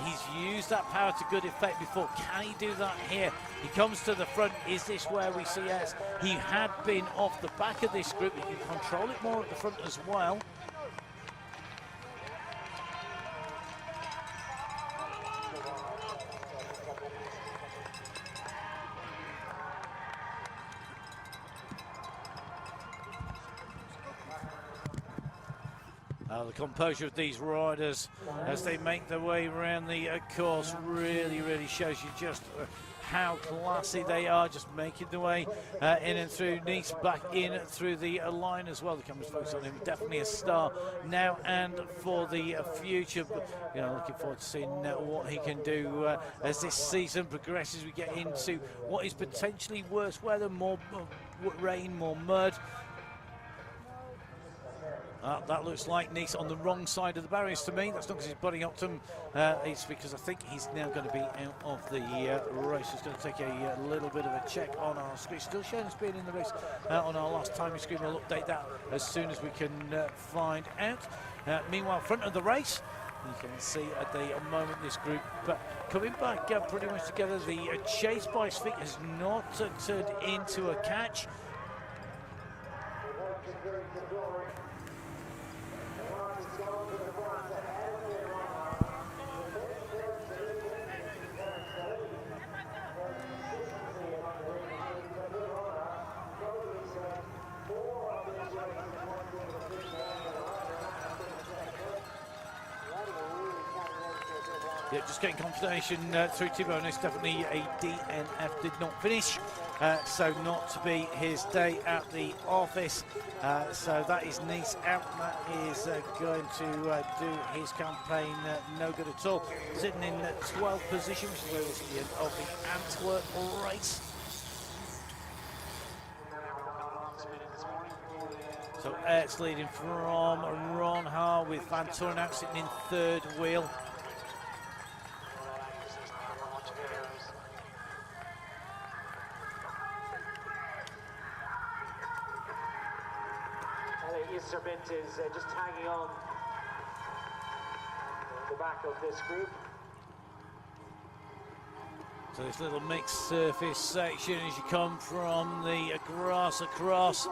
He's used that power to good effect before. Can he do that here? He comes to the front. Is this where we see S? He had been off the back of this group. He can control it more at the front as well. The composure of these riders as they make their way around the course really shows you just how classy they are, just making the way in and through. Nice back in through the line as well. The camera's focused on him. Definitely a star now and for the future. But, you know, looking forward to seeing what he can do as this season progresses. We get into what is potentially worse weather, more rain, more mud. That looks like Nice on the wrong side of the barriers to me. That's not because he's butting up to him. It's because I think he's now going to be out of the race. He's going to take a little bit of a check on our screen. Still showing us being in the race on our last timing screen. We'll update that as soon as we can find out. Meanwhile, front of the race, you can see at the moment this group coming back pretty much together. The chase by Svik has not turned into a catch. Yeah, just getting confirmation through Thibaut. It's definitely a DNF, did not finish. So not to be his day at the office. So that is Nice out. That is going to do his campaign no good at all. Sitting in 12th position, which is where we'll see the end of the Antwerp race. So it's leading from Ron Haar with Van Toren out sitting in third wheel. Serpent is just hanging on the back of this group. So this little mixed surface section as you come from the grass across.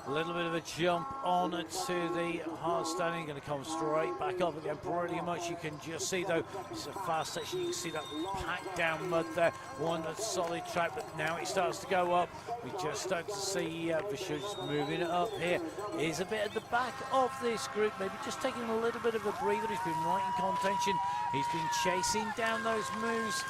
A little bit of a jump on to the hard standing, going to come straight back up again pretty much. You can just see though, this is a fast section, you can see that packed down mud there. One solid track, but now it starts to go up. We just start to see Vachur just moving it up here. He's a bit at the back of this group, maybe just taking a little bit of a breather. He's been right in contention. He's been chasing down those moves.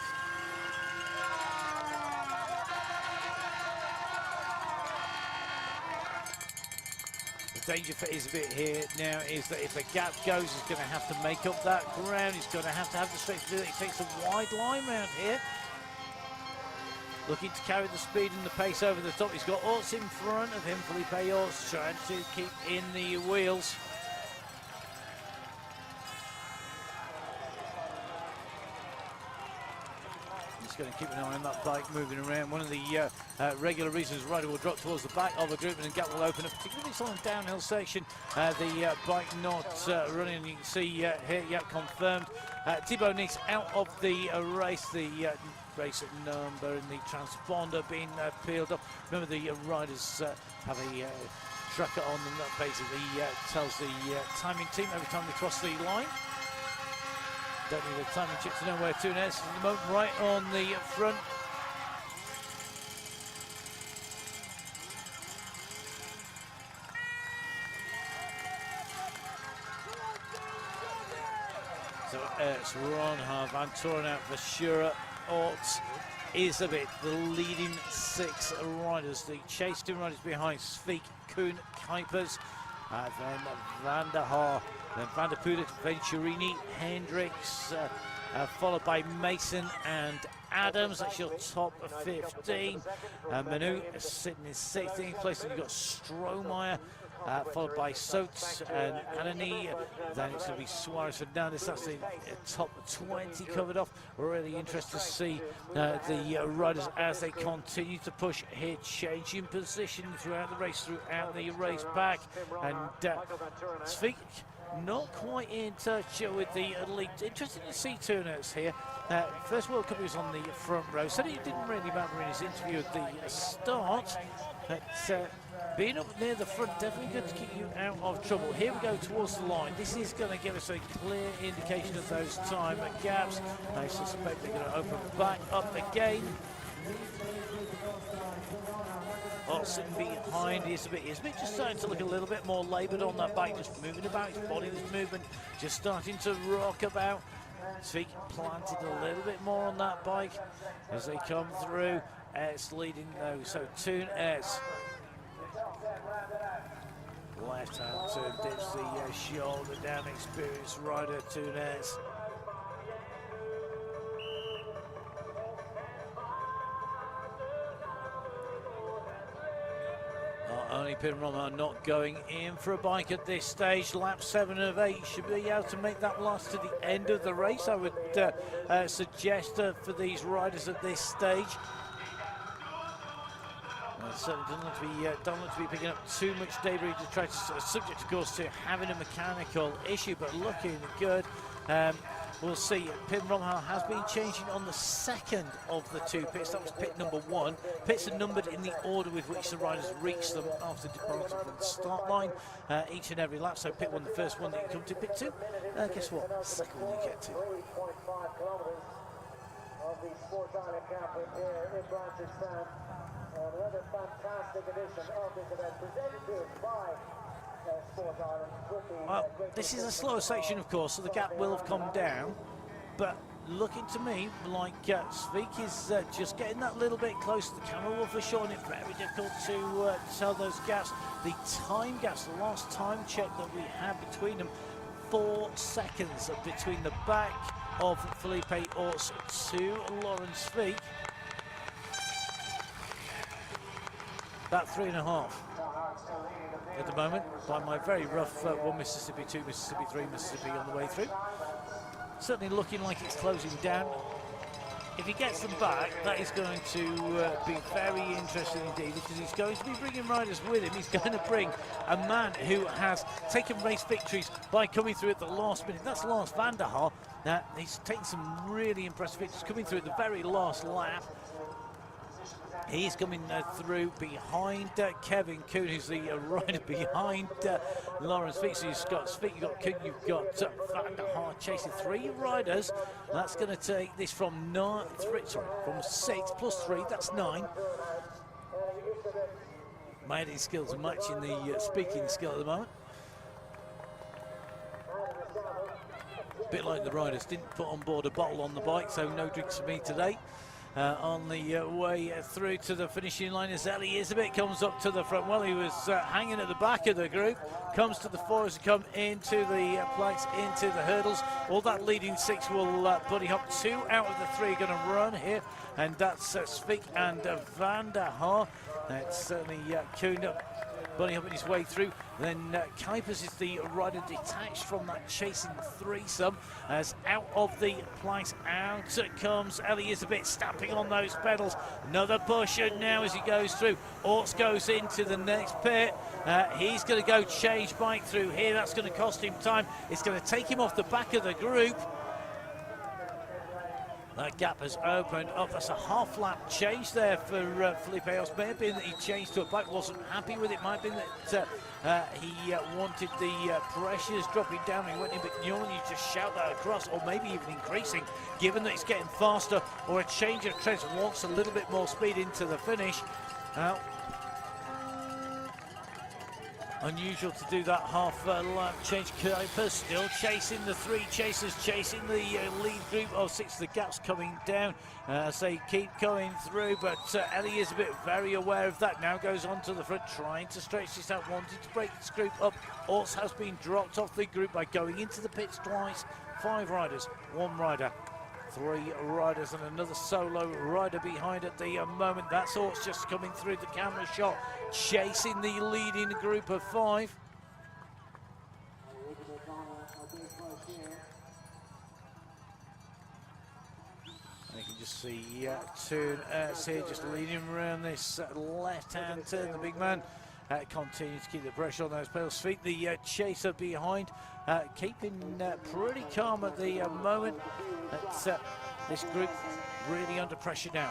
Danger for his bit here now is that if the gap goes, he's going to have to make up that ground. He's going to have the strength to do it. He takes a wide line round here. Looking to carry the speed and the pace over the top. He's got Orts in front of him. Felipe Orts trying to keep in the wheels. Going to keep an eye on that bike moving around. One of the regular reasons rider will drop towards the back of the group and the gap will open up, particularly on the downhill section. The bike not running, and you can see here, confirmed. Thibaut Nice out of the race. The race number in the transponder being peeled up. Remember, the riders have a tracker on them that basically tells the timing team every time they cross the line. Don't need a timing chip to know where to next. At the moment, right on the front. So it's Ron Haar, Van Toren out, Vachur, Orts is a bit the leading 6 riders. The chasing riders behind Svik, Kuhn, Kuipers, then Van der Haar. Then Van der Poel, Venturini, Hendricks, followed by Mason and Adams. That's your top 15. Manu sitting in 16th place. And you've got Strohmeyer, followed by Sots and Anani. Then it's going to be Suarez Fernandez. That's the top 20 covered off. We're really interested to see the riders as they continue to push here, changing position throughout the race back. And Svik not quite in touch with the elite. Interesting to see Turnouts here. First World Cup, he was on the front row. Said it didn't really matter in his interview at the start. But being up near the front, definitely good to keep you out of trouble. Here we go towards the line. This is going to give us a clear indication of those time gaps. I suspect they're going to open back up again. Sitting behind is a bit just starting to look a little bit more laboured on that bike, just moving about, his body was moving, just starting to rock about. Sveik planted a little bit more on that bike as they come through. It's leading though, so Toon S. Left hand turn, dips the shoulder down, experienced rider Toon S. Only Pim Roman not going in for a bike at this stage. Lap 7 of 8 should be able to make that last to the end of the race. I would suggest for these riders at this stage. Certainly don't look to be picking up too much debris to try to, subject of course to having a mechanical issue, but looking good. We'll see. Pim Romhaar has been changing on the second of the two pits. That was pit number 1. Pits are numbered in the order with which the riders reach them after departing from the start line each and every lap. So pit 1, the first one that you come to. Pit 2, guess what? Second one you get to. 3.5 kilometres of the Sport Island Camp here in Blanchardstown. Another fantastic edition of this event presented by Sport Island. Well, this is a slower section, of course, so the gap will have come down. But looking to me like Sveik is just getting that little bit closer. The camera will foreshorten it. Very difficult to tell those gaps. The time gaps, the last time check that we had between them, 4 seconds between the back of Felipe Orts to Laurens Sveik. About 3.5 at the moment by my very rough 1 Mississippi, 2 Mississippi, 3 Mississippi on the way through. Certainly looking like it's closing down. If he gets them back, that is going to be very interesting indeed, because he's going to be bringing riders with him. He's going to bring a man who has taken race victories by coming through at the last minute. That's Lars van der Haar. Now, he's taken some really impressive victories, coming through at the very last lap. He's coming through behind Kevin Kuhn, who's the rider behind Laurens Sveik. So you've got Sveik, you've got Kuhn, you've got Van der Haar chasing 3 riders. That's going to take this from 6 plus 3, that's 9. My editing skills are matching the speaking skill at the moment. A bit like the riders didn't put on board a bottle on the bike, so no drinks for me today. On the way through to the finishing line as Eli Isabet comes up to the front. Well, he was hanging at the back of the group, comes to the fore as he come into the planks, into the hurdles. All that leading 6 will buddy hop. 2 out of the 3 going to run here, and that's Sveik and Van der Haar. It's certainly Kuhn bunny up in his way through. Then Kuipers is the rider detached from that chasing threesome, as out of the place, out comes Eli Isabet stamping on those pedals. Another push, and now as he goes through, Orts goes into the next pit. He's going to go change bike through here. That's going to cost him time. It's going to take him off the back of the group. That gap has opened up. That's a half-lap change there for Felipe Orts. May have been that he changed to a bike, wasn't happy with it. Might have been that he wanted the pressures dropping down. He went in, but normally you just shout that across, or maybe even increasing, given that it's getting faster, or a change of treads wants a little bit more speed into the finish. Unusual to do that half-lap change. Kuipers still chasing the 3 chasers, chasing the lead group of 6. The gap's coming down as they keep going through, but Eli is a bit very aware of that. Now goes on to the front, trying to stretch this out, wanting to break this group up. Orts has been dropped off the group by going into the pits twice. 5 riders, 1 rider. 3 riders and another solo rider behind at the moment. That's Orts just coming through the camera shot, chasing the leading group of 5. And you can just see Toon here just leading around this left-hand turn. The big man continues to keep the pressure on those pedals. Sveik, the chaser behind, keeping pretty calm at the moment. This group really under pressure now.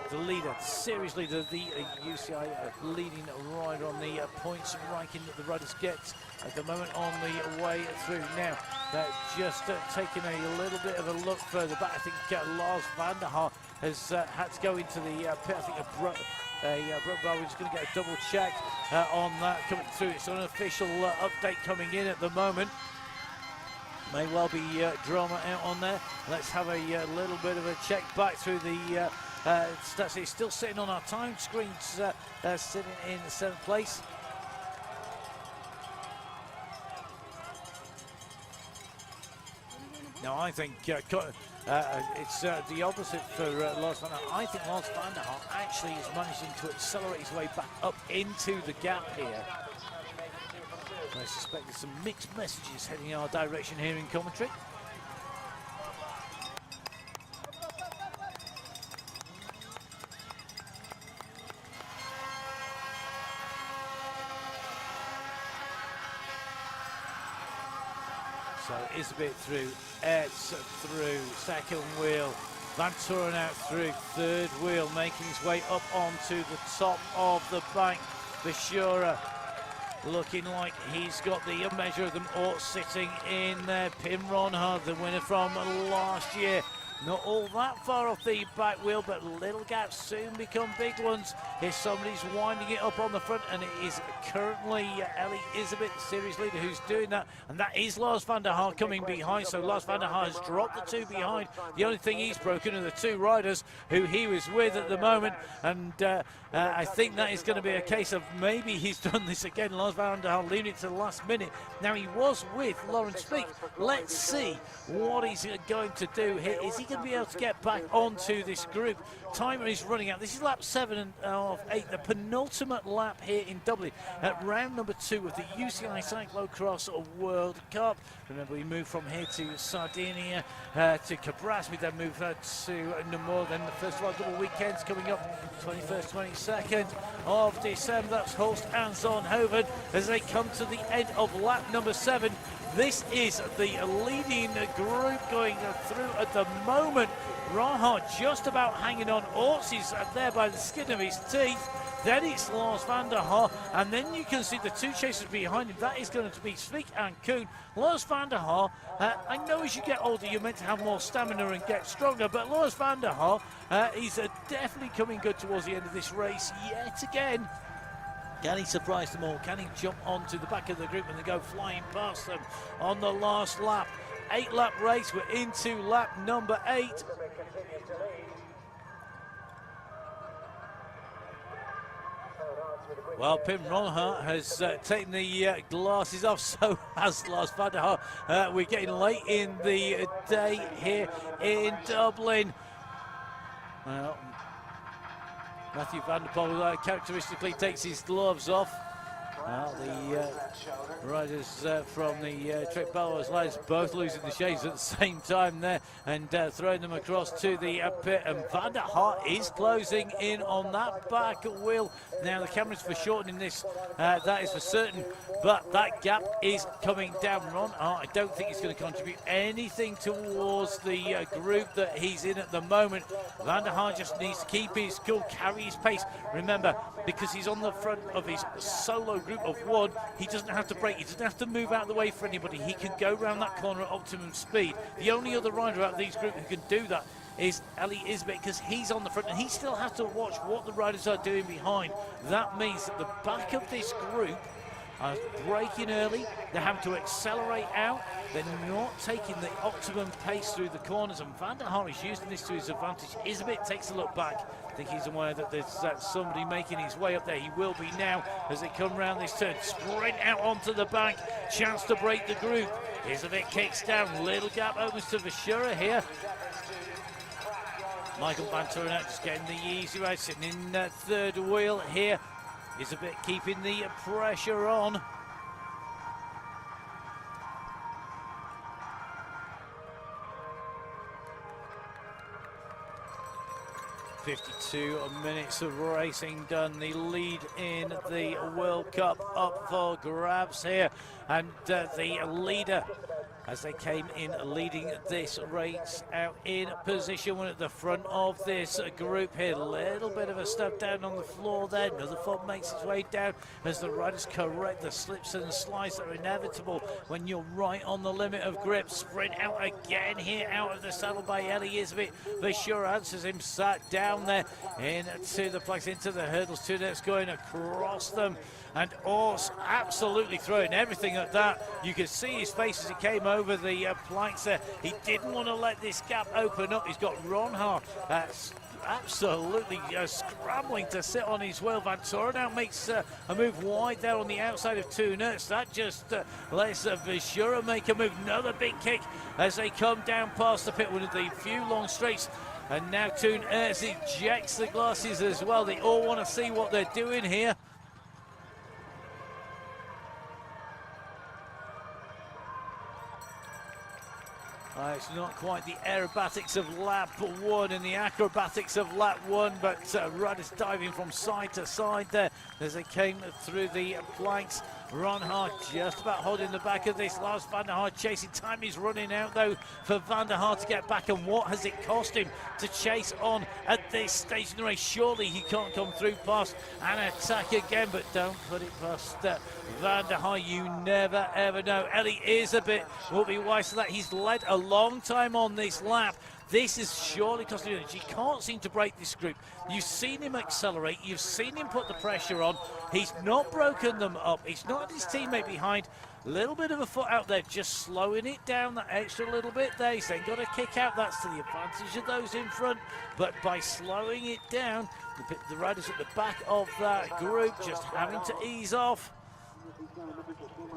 The leader, series leader, the UCI leading rider on the points ranking that the riders get at the moment on the way through. Now, just taking a little bit of a look further back. I think Lars van der Haar has had to go into the pit. I think we're just going to get a double check on that coming through. It's an unofficial update coming in at the moment. May well be drama out on there. Let's have a little bit of a check back through the stats. It's still sitting on our time screens, sitting in 7th place. Now I think it's the opposite for Lars van der Haar. I think Lars van der Haar actually is managing to accelerate his way back up into the gap here. I suspect there's some mixed messages heading our direction here in commentary. So Isabit through, Etz through, second wheel, Van Toren out through, third wheel, making his way up onto the top of the bank. Bashura looking like he's got the measure of them all sitting in there. Pim Ronhard, the winner from last year. Not all that far off the back wheel, but little gaps soon become big ones. Here somebody's winding it up on the front, and it is currently Ellie Isabit, the series leader, who's doing that. And that is Lars van der Haar coming behind. So Lars van der Haar has dropped the two behind. The only thing he's broken are the two riders who he was with at the moment. And I think that is going to be a case of maybe he's done this again. Lars van der Haar leaving it to the last minute. Now he was with Lawrence Speak. Let's see what he's going to do here. Is he going to be able to get back onto this group? Timer is running out. This is lap 7 of 8, the penultimate lap here in Dublin at round number 2 of the UCI Cyclo-cross World Cup. Remember, we moved from here to Sardinia to Cabras. We then moved to Namur. Then the first of our double weekends coming up, 21st, 22nd of December. That's Hulst and Zonhoven as they come to the end of lap number 7. This is the leading group going through at the moment. Ronhard just about hanging on. Orts is there by the skin of his teeth. Then it's Lars van der Haar, and then you can see the two chasers behind him. That is going to be Speak and Koen. Lars van der Haar, I know as you get older you're meant to have more stamina and get stronger, but Lars van der Haar is definitely coming good towards the end of this race yet again. Can he surprise them all? Can he jump onto the back of the group and they go flying past them on the last lap? 8-lap race. We're into lap number 8. Well, Pim Ronhart has taken the glasses off, so has Lars van der Haar. We're getting late in the day here in Dublin. Well, Matthew van der Poel characteristically takes his gloves off. The riders from the Trek Balwas lines both losing the shades at the same time there and throwing them across to the pit, and Van der Haar is closing in on that back wheel. Now the camera's for shortening this, that is for certain, but that gap is coming down. Ron Hart, I don't think it's going to contribute anything towards the group that he's in at the moment. Van der Haar just needs to keep his cool, carry his pace. Remember, because he's on the front of his solo group of one, he doesn't have to brake, he doesn't have to move out of the way for anybody. He can go around that corner at optimum speed. The only other rider out of these group who can do that is Ali Isbet, because he's on the front and he still has to watch what the riders are doing behind. That means that the back of this group are braking early, they're having to accelerate out, they're not taking the optimum pace through the corners, and Van der Haar is using this to his advantage. Isbet takes a look back. I think he's aware that there's somebody making his way up there. He will be now as they come round this turn. Sprint out onto the bank, chance to break the group. Isbet kicks down, little gap opens to Vashura here. Michael Van Toren just getting the easy ride, sitting in third wheel here. Isbet keeping the pressure on. "52 minutes of racing done. The lead in the World Cup up for grabs here, and the leader, as they came in leading this race, out in position one at the front of this group here. Little bit of a step down on the floor there. Another foot makes its way down as the riders correct the slips and the slides that are inevitable when you're right on the limit of grip. Sprint out again here, out of the saddle by Eli Isbet. Vashura answers him, sat down there into the place, into the hurdles. Two nets going across them. And Ors absolutely throwing everything at that. You could see his face as he came over. over the planks there. He didn't want to let this gap open up. He's got Ronhard absolutely scrambling to sit on his wheel. Van Toren now makes a move wide there on the outside of Toon Ertz. That just lets Vishura make a move. Another big kick as they come down past the pit, one of the few long straights. And now Toon Ertz ejects the glasses as well. They all want to see what they're doing here. It's not quite the aerobatics of lap 1 and the acrobatics of lap 1, but riders diving from side to side there as they came through the planks. Ronhard just about holding the back of this. Lars van der Haar chasing. Time is running out though for van der Haar to get back, and what has it cost him to chase on at this stage in the race? Surely he can't come through past and attack again, but don't put it past van der Haar. You never ever know. Ellie Isabit will be wise to that. He's led a long time on this lap. This is surely costing him. He can't seem to break this group. You've seen him accelerate. You've seen him put the pressure on. He's not broken them up. He's not had his teammate behind. A little bit of a foot out there, just slowing it down that extra little bit there. He's then got a kick out. That's to the advantage of those in front. But by slowing it down, the riders at the back of that group just having to ease off.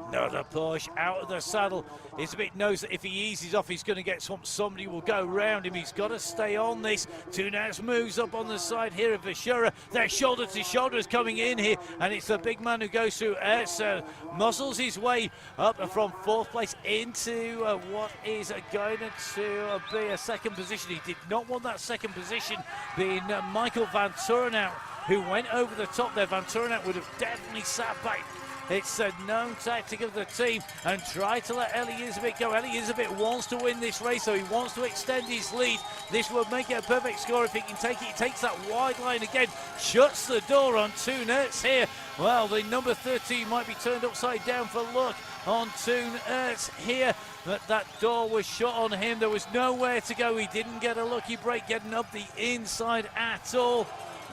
Another push out of the saddle. Isabit knows that if he eases off, he's going to get swamped. Somebody will go round him. He's got to stay on this. Toon Ertz moves up on the side here of Vishura. They're shoulder to shoulder is coming in here, and it's the big man who goes through. Ertz muscles his way up from 4th place into what is going to be a 2nd position. He did not want that 2nd position being Michael Van Torenhout, who went over the top there. Van Torenhout would have definitely sat back. It's a known tactic of the team and try to let Eli Isabit go. Eli Isabit wants to win this race, so he wants to extend his lead. This will make it a perfect score if he can take it. He takes that wide line again, shuts the door on Toon Ertz here. Well, the number 13 might be turned upside down for luck on Toon Ertz here. But that door was shut on him. There was nowhere to go. He didn't get a lucky break getting up the inside at all.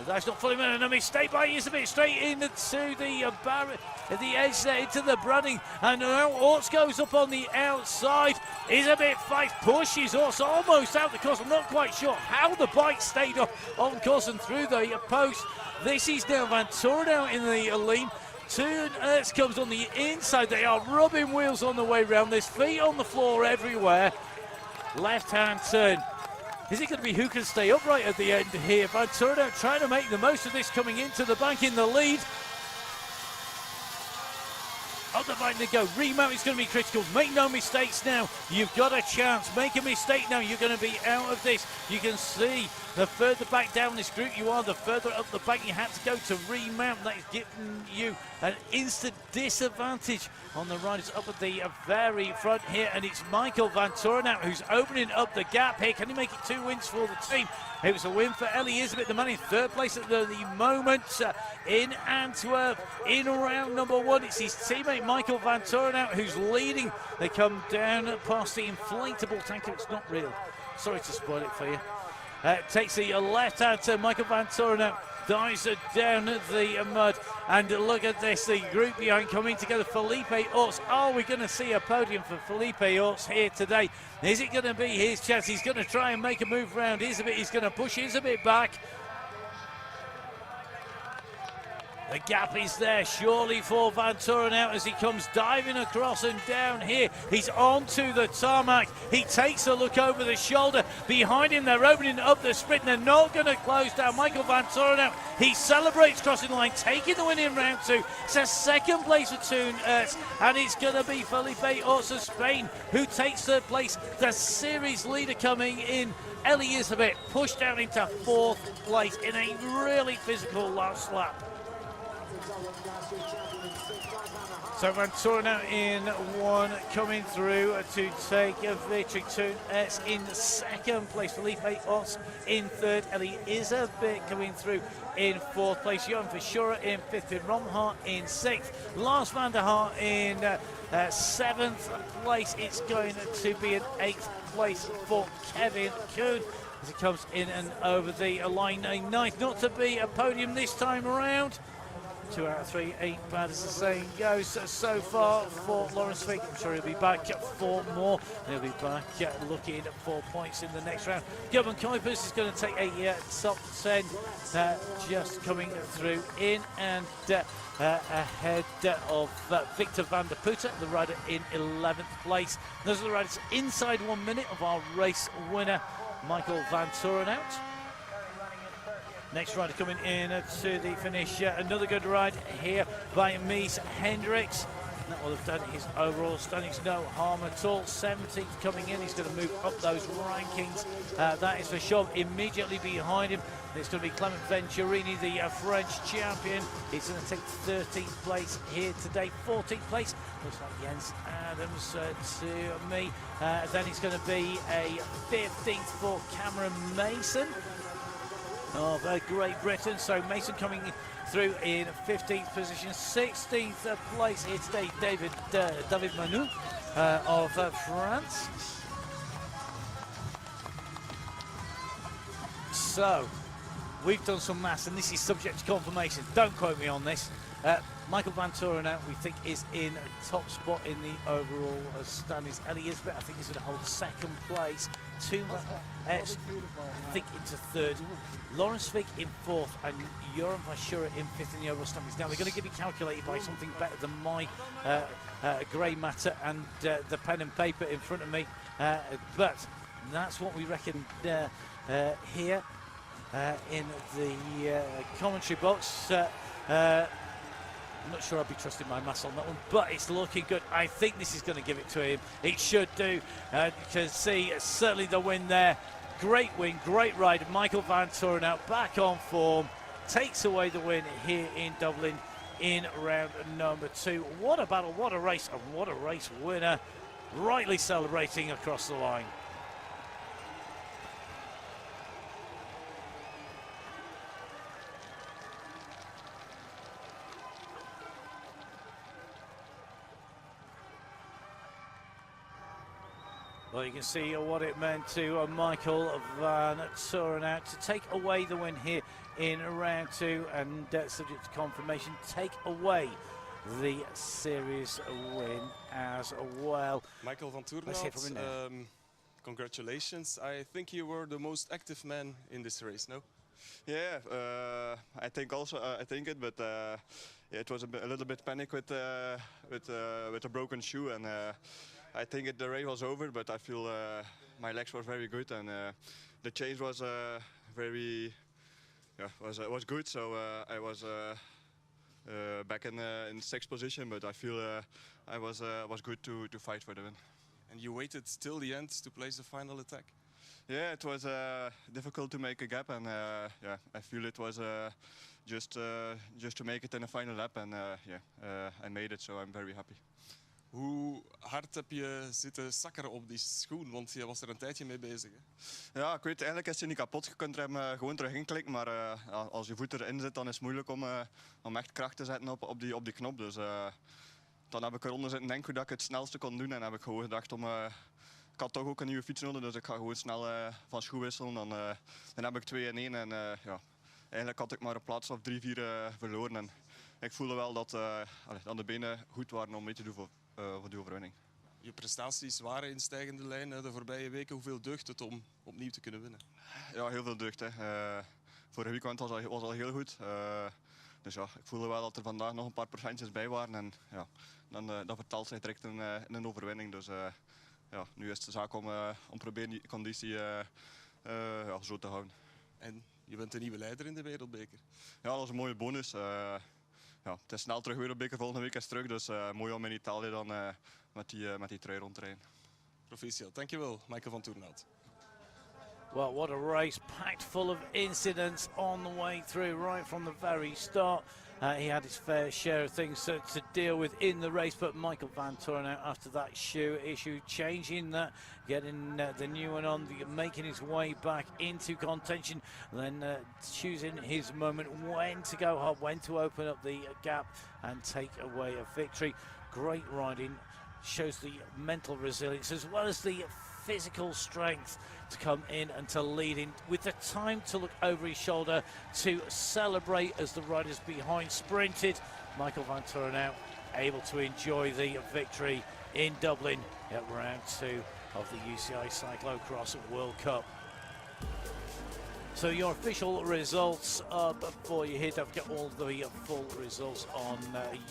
That's not fully and a mistake by Isabit straight into the edge there, into the Brunning, and now Orts goes up on the outside. Isabit fights, pushes Orts almost out the course. I'm not quite sure how the bike stayed up on course and through the post. This is now Van Torenhout in the lead. Toon Ertz comes on the inside. They are rubbing wheels on the way round. There's feet on the floor everywhere. Left-hand turn. Is it going to be who can stay upright at the end here? Van Torenhout trying to make the most of this, coming into the bank in the lead. On the bank they go. Remount is going to be critical. Make no mistakes now. You've got a chance. Make a mistake now. You're going to be out of this. You can see the further back down this group you are, the further up the bank you had to go to remount. That is giving you an instant disadvantage on the riders up at the very front here. And it's Michael Van Torenhout who's opening up the gap here. Can he make it 2 wins for the team? It was a win for Eli Isabit, the man in 3rd place at the moment in Antwerp in round number 1. It's his teammate Michael Van Torenhout who's leading. They come down past the inflatable tanker. It's not real. Sorry to spoil it for you. Takes the left-hand turn. Michael Van Torenhout dives down the mud. And look at this, the group behind coming together. Felipe Orts. Are we going to see a podium for Felipe Orts here today? Is it going to be his chance? He's going to try and make a move round Isabit. He's going to push Isabit back. The gap is there, surely, for Van Torenhout as he comes diving across and down here. He's onto the tarmac. He takes a look over the shoulder. Behind him, they're opening up the sprint. They're not going to close down Michael Van Torenhout. He celebrates crossing the line, taking the win in round 2. It's a 2nd place for Toon Ertz, and it's going to be Felipe Orts of Spain who takes 3rd place. The series leader coming in. Eli Isabit pushed down into 4th place in a really physical last lap. So Van Torenhout in 1, coming through to take a victory. Toon Ertz in 2nd place. Felipe Orts in 3rd. Eli Isabit coming through in 4th place. Johan Vishura in 5th. And Ronhard in 6th. Lars van der Haar in 7th place. It's going to be an 8th place for Kevin Kuhn as he comes in and over the line. A 9th, not to be a podium this time around. 2 out of 3 ain't bad, as the saying goes. So far for Lawrence Fink, I'm sure he'll be back for more. He'll be back looking for points in the next round. Gilman Kuipers is going to take a top 10, just coming through in and ahead of Victor van der Putten, the rider in 11th place. Those are the riders inside 1 minute of our race winner, Michael van Torenhout. Next rider coming in to the finish, another good ride here by Mies Hendricks. That will have done his overall standings no harm at all. 17th coming in, he's going to move up those rankings. That is for sure. Immediately behind him, it's going to be Clement Venturini, the French champion. He's going to take 13th place here today. 14th place, looks like Jens Adams to me. Then it's going to be a 15th for Cameron Mason of Great Britain. So Mason coming through in 15th position. 16th place here today, David Manu of France. So we've done some maths, and this is subject to confirmation. Don't quote me on this. Michael van Torenhout, we think, is in top spot in the overall standings. Ellie Isbeth, I think, is going to hold second place. I think into third. Lawrence Fink in fourth, and Joran Vashura in fifth in the overall standings. Now, we're going to get it calculated by something better than my grey matter and the pen and paper in front of me. But that's what we reckon here in the commentary box. I'm not sure I'll be trusting my maths on that one, but it's looking good. I think this is going to give it to him. It should do. You can see certainly the win there. Great win, great ride. Michael van Torenhout back on form. Takes away the win here in Dublin in round number 2. What a battle, what a race, and what a race winner. Rightly celebrating across the line. Well, you can see what it meant to Michael van Torenhout to take away the win here in round 2, and subject to confirmation, take away the series win as well. Michael van Torenhout, congratulations. I think you were the most active man in this race, no? Yeah, I think also I think it, but yeah, it was a little bit panic with a broken shoe, and I think the race was over, but I feel my legs were very good, and the change was was good. So I was back in 6th position, but I feel I was good to fight for the win. And you waited till the end to place the final attack? Yeah, it was difficult to make a gap, and yeah, I feel it was just to make it in the final lap, and yeah, I made it, so I'm very happy. Hoe hard heb je zitten sakkeren op die schoen? Want je was er een tijdje mee bezig. Hè? Ja, ik weet, eigenlijk is hij niet kapot. Je kunt er hem gewoon terug inklikken, maar als je voet erin zit, dan is het moeilijk om echt kracht te zetten op die knop. Dus dan heb ik eronder zitten denken dat ik het snelste kon doen, en heb ik gewoon gedacht ik had toch ook een nieuwe fiets nodig, dus ik ga gewoon snel van schoen wisselen. Dan heb ik 2 in 1, en ja, eigenlijk had ik maar een plaats of 3-4 verloren. En ik voelde wel dat de benen goed waren om mee te doen voor die overwinning. Je prestaties waren in stijgende lijn de voorbije weken. Hoeveel deugt het om opnieuw te kunnen winnen? Ja, heel veel deugd. Vorige weekend was al heel goed. Dus ja, ik voelde wel dat er vandaag nog een paar procentjes bij waren. En ja, dan vertaalt zich direct in een overwinning. Dus ja, nu is het de zaak om proberen die conditie zo te houden. En je bent de nieuwe leider in de wereldbeker. Ja, dat is een mooie bonus. Ja, het is snel terug wereldbeker, volgende week is terug. Dus mooi om in Italië dan met die trui rond te rijden. Proficiat, dankjewel Michael van Torenhout. Well, what a race, packed full of incidents on the way through, right from the very start. He had his fair share of things to deal with in the race, but Michael van Torenhout, after that shoe issue, changing that, getting the new one on, making his way back into contention, then choosing his moment when to go hard, when to open up the gap and take away a victory. Great riding, shows the mental resilience as well as the physical strength to come in and to lead in, with the time to look over his shoulder to celebrate as the riders behind sprinted. Michael Van Turenhout able to enjoy the victory in Dublin at round 2 of the UCI Cyclo-cross World Cup. So your official results before you hit, I've got all the full results on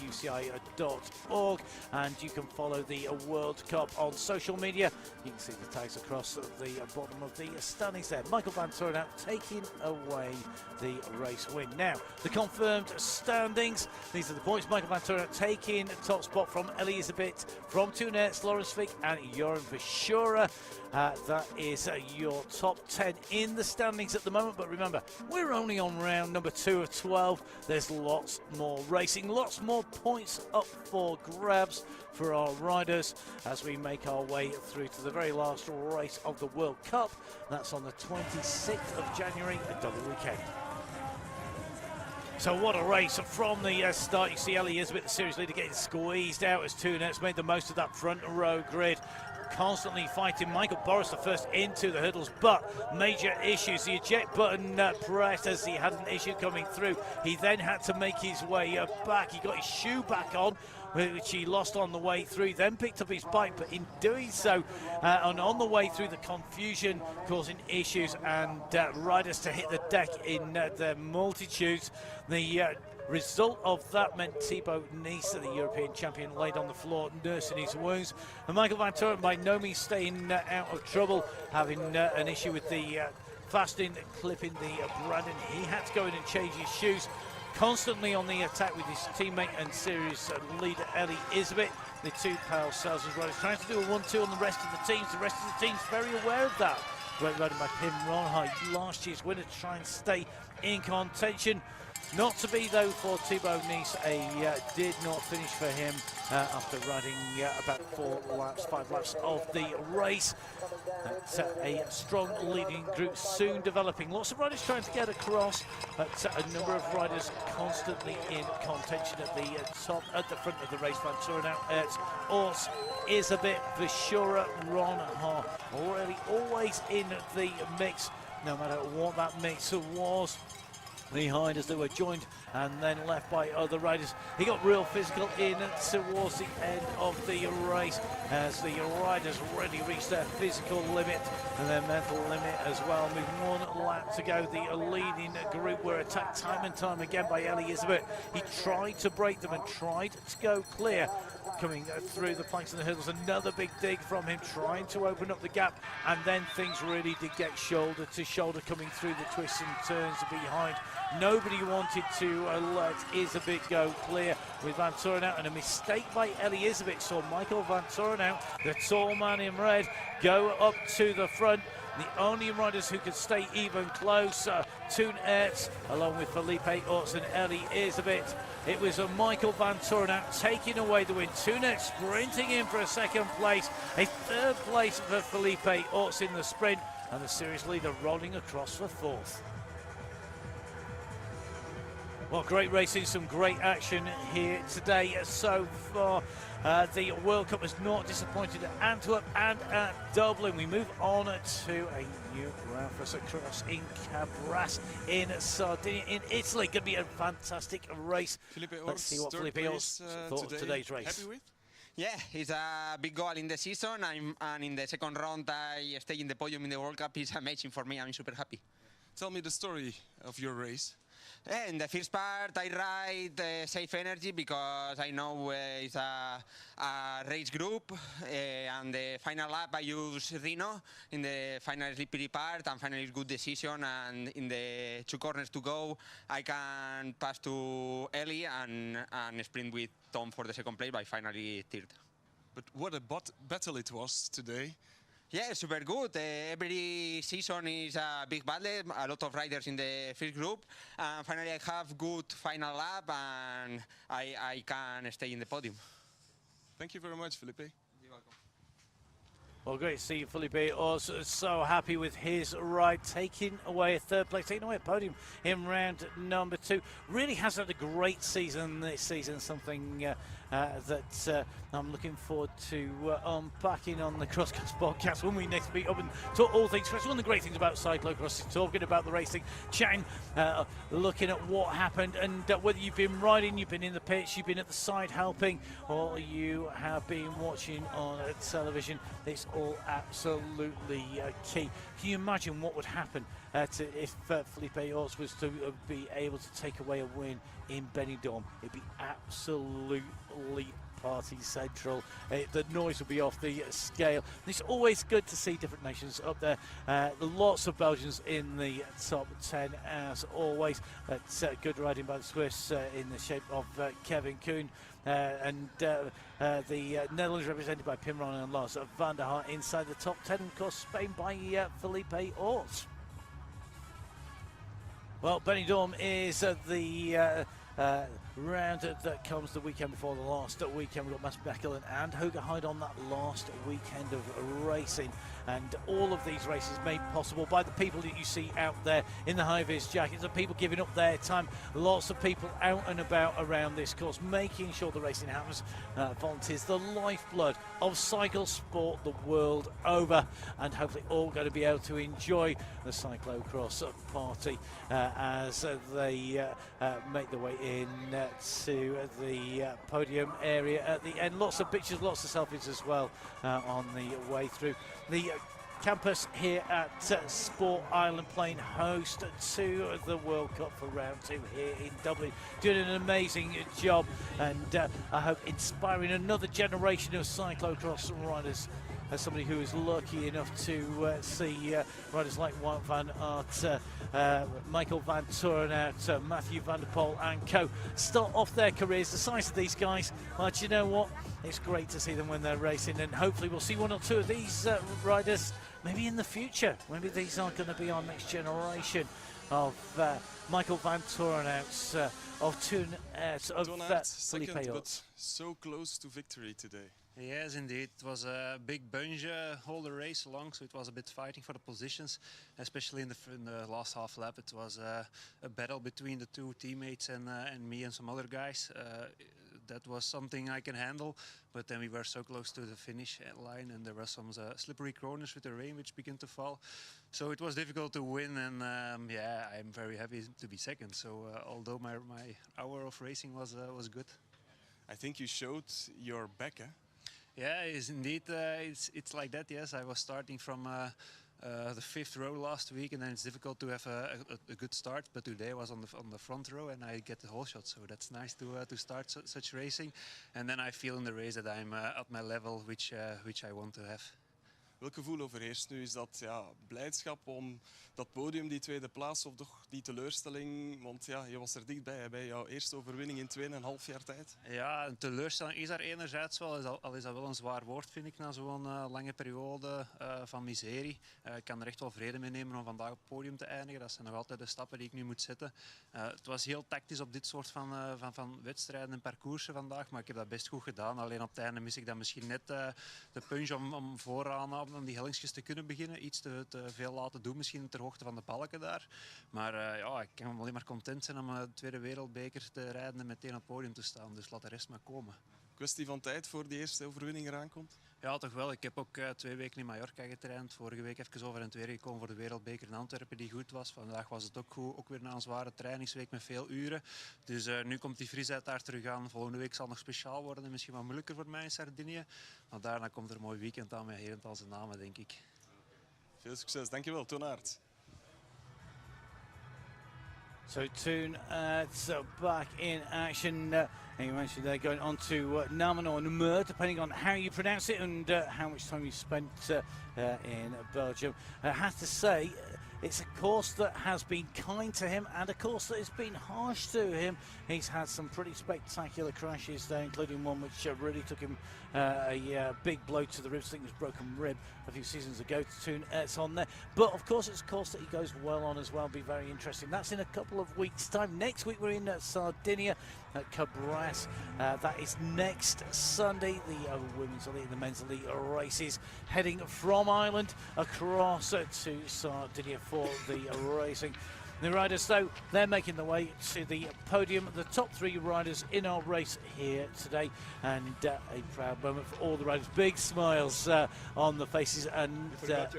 UCI.org, and you can follow the World Cup on social media. You can see the tags across the bottom of the standings there. Michael Van Turenhout taking away the race win. Now, the confirmed standings. These are the points. Michael Van Turenhout taking top spot from Elisabeth, from Tunes, Lawrence Fick and Joran Vishura. That is your top 10 in the standings at the moment, but remember, we're only on round number 2 of 12. There's lots more racing, lots more points up for grabs for our riders as we make our way through to the very last race of the World Cup. That's on the 26th of January, a double weekend. So what a race from the start. You see Elisabeth, the series leader, getting squeezed out as Tunes made the most of that front row grid. Constantly fighting Michael Boris, the first into the hurdles, but major issues. The eject button pressed as he had an issue coming through. He then had to make his way back. He got his shoe back on, which he lost on the way through, then picked up his bike, but in doing so, and on the way through, the confusion causing issues and riders to hit the deck in their multitudes. The result of that meant Thibaut Nice, the European champion, laid on the floor nursing his wounds. And Michael Van Turenhout by no means staying out of trouble, having an issue with the fasting clipping the Brandon. He had to go in and change his shoes. Constantly on the attack with his teammate and series leader Elisabeth. The two pal Sales's riders trying to do a 1-2 on the rest of the teams. The rest of the team's very aware of that. Great riding by Pim Ronhard, last year's winner, to try and stay in contention. Not to be, though, for Thibaut Nice. Did not finish for him after riding about 5 laps of the race. A strong leading group soon developing. Lots of riders trying to get across, but a number of riders constantly in contention at the top, at the front of the race. Van Turenhout, Ors, Elisabeth, Vishura, Ronhard, always in the mix, no matter what that mix was. Behind as they were joined and then left by other riders. He got real physical in towards the end of the race as the riders already reached their physical limit and their mental limit as well. With 1 lap to go, the leading group were attacked time and time again by Elisabeth. He tried to break them and tried to go clear. Coming through the planks and the hurdles, another big dig from him, trying to open up the gap, and then things really did get shoulder to shoulder coming through the twists and turns behind. Nobody wanted to let Elisabeth go clear with Van Turenhout, and a mistake by Elisabeth saw Michael Van Turenhout, the tall man in red, go up to the front. The only riders who could stay even closer, Tunes, along with Felipe Orts and Elisabeth. It was a Michael Van Turenhout taking away the win. Tunes sprinting in for a second place, a third place for Felipe Orts in the sprint, and the series leader rolling across for 4th. Well, great racing, some great action here today so far. The World Cup has not disappointed at Antwerp and at Dublin. We move on to a new round for us across in Cabras in Sardinia, in Italy. Going to be a fantastic race. Let's see what Felipe Orts thought of today's race. Happy with? Yeah, it's a big goal in the season, and in the second round I stay in the podium in the World Cup. It's amazing for me. I'm super happy. Tell me the story of your race. In the first part, I ride safe energy because I know it's a race group. And the final lap, I use Rhino in the final slippery part, and finally good decision. And in the 2 corners to go, I can pass to Ellie and sprint with Tom for the second place, by finally 3rd. But what a battle it was today. Yeah, super good. Every season is a big battle, a lot of riders in the first group. And finally I have good final lap and I can stay in the podium. Thank you very much, Felipe. You're welcome. Well, great to see you, Felipe. Also, so happy with his ride, taking away a third place, taking away a podium in round number 2. Really has had a great season this season, something that I'm looking forward to unpacking on the Crosscast podcast when we next meet up and talk all things. One of the great things about cyclocross is talking about the racing, chatting, looking at what happened, and whether you've been riding, you've been in the pits, you've been at the side helping, or you have been watching on television. It's all absolutely key. Can you imagine what would happen if Felipe Orts was to be able to take away a win in Benidorm? It'd be absolutely party central. The noise will be off the scale. It's always good to see different nations up there. Lots of Belgians in the top 10 as always. It's good riding by the Swiss in the shape of Kevin Kuhn. And the Netherlands represented by Pimron and Lars van der Haar inside the top 10. Of course, Spain by Felipe Orts. Well, Benidorm is the round that comes the weekend before the last weekend. We've got Mads Mechelen and Hugo Hyde on that last weekend of racing, and all of these races made possible by the people that you see out there in the high-vis jackets, and people giving up their time. Lots of people out and about around this course, making sure the racing happens. Volunteers, the lifeblood of cycle sport the world over, and hopefully all going to be able to enjoy the cyclocross party as they make their way in to the podium area at the end. Lots of pictures, lots of selfies as well on the way through. The campus here at Sport Island playing host to the World Cup for round 2 here in Dublin, doing an amazing job, and I hope inspiring another generation of cyclocross riders. As somebody who is lucky enough to see riders like Wout van Aert, Michael van Torenhout, Matthew van der Poel and co start off their careers. The size of these guys, but you know what? It's great to see them when they're racing, and hopefully we'll see one or two of these riders maybe in the future. Maybe these are going to be our next generation of Michael van Torenhout's, of Toon of second, but so close to victory today. Yes, indeed. It was a big bunch all the race along, so it was a bit fighting for the positions, especially in the last half lap. It was a battle between the two teammates and me and some other guys. That was something I can handle, but then we were so close to the finish line, and there were some slippery corners with the rain which began to fall. So it was difficult to win, and yeah, I'm very happy to be second. So although my hour of racing was good. I think you showed your back, eh? Yeah, it's indeed. It's like that. Yes, I was starting from the 5th row last week, and then it's difficult to have a good start. But today I was on the front row, and I get the whole shot. So that's nice to start such racing. And then I feel in the race that I'm at my level, which I want to have. Welk gevoel overheerst nu? Is dat blijdschap om dat podium, die tweede plaats, of toch die teleurstelling? Want ja, je was er dichtbij bij jouw eerste overwinning in 2,5 jaar tijd. Ja, een teleurstelling is er enerzijds wel, al is dat wel een zwaar woord, vind ik, na zo'n lange periode van miserie. Ik kan er echt wel vrede mee nemen om vandaag op het podium te eindigen. Dat zijn nog altijd de stappen die ik nu moet zetten. Het was heel tactisch op dit soort van wedstrijden en parcoursen vandaag, maar ik heb dat best goed gedaan. Alleen op het einde mis ik dan misschien net de punch om vooraan om die hellingsjes te kunnen beginnen. Iets te veel laten doen, misschien ter hoogte van de balken daar. Maar ja, ik kan alleen maar content zijn om de tweede wereldbeker te rijden en meteen op het podium te staan. Dus laat de rest maar komen. Kwestie van tijd voor die eerste overwinning eraan komt? Ja, toch wel. Ik heb ook 2 weken in Mallorca getraind. Vorige week even over en het weer gekomen voor de wereldbeker in Antwerpen, die goed was. Vandaag was het ook goed. Ook weer na een zware trainingsweek met veel uren. Dus nu komt die frisheid daar terug aan. Volgende week zal nog speciaal worden en misschien wat moeilijker voor mij in Sardinië. Maar daarna komt er een mooi weekend aan met heel en zijn namen, denk ik. Veel succes. Dankjewel, Toon Aert. So Toon back in action. And you mentioned they're going on to Namen or Namur, depending on how you pronounce it and how much time you spent in Belgium. I have to say, it's a course that has been kind to him and a course that has been harsh to him. He's had some pretty spectacular crashes there, including one which really took him a big blow to the ribs. I think it was broken rib a few seasons ago. It's on there. But of course, it's a course that he goes well on as well. Be very interesting. That's in a couple of weeks' time. Next week, we're in Sardinia. Cabras. That is next Sunday. The women's elite and the men's elite races heading from Ireland across to Sardinia for the racing. The riders, though, they're making their way to the podium. The top 3 riders in our race here today, and a proud moment for all the riders. Big smiles on the faces, and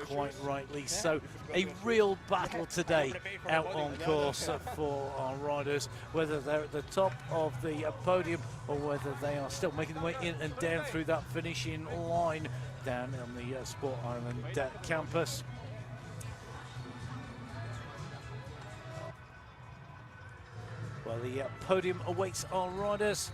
quite rightly so. A real battle today out on course for our riders, whether they're at the top of the podium or whether they are still making their way in and down through that finishing line down on the Sport Island campus. Well, the podium awaits our riders.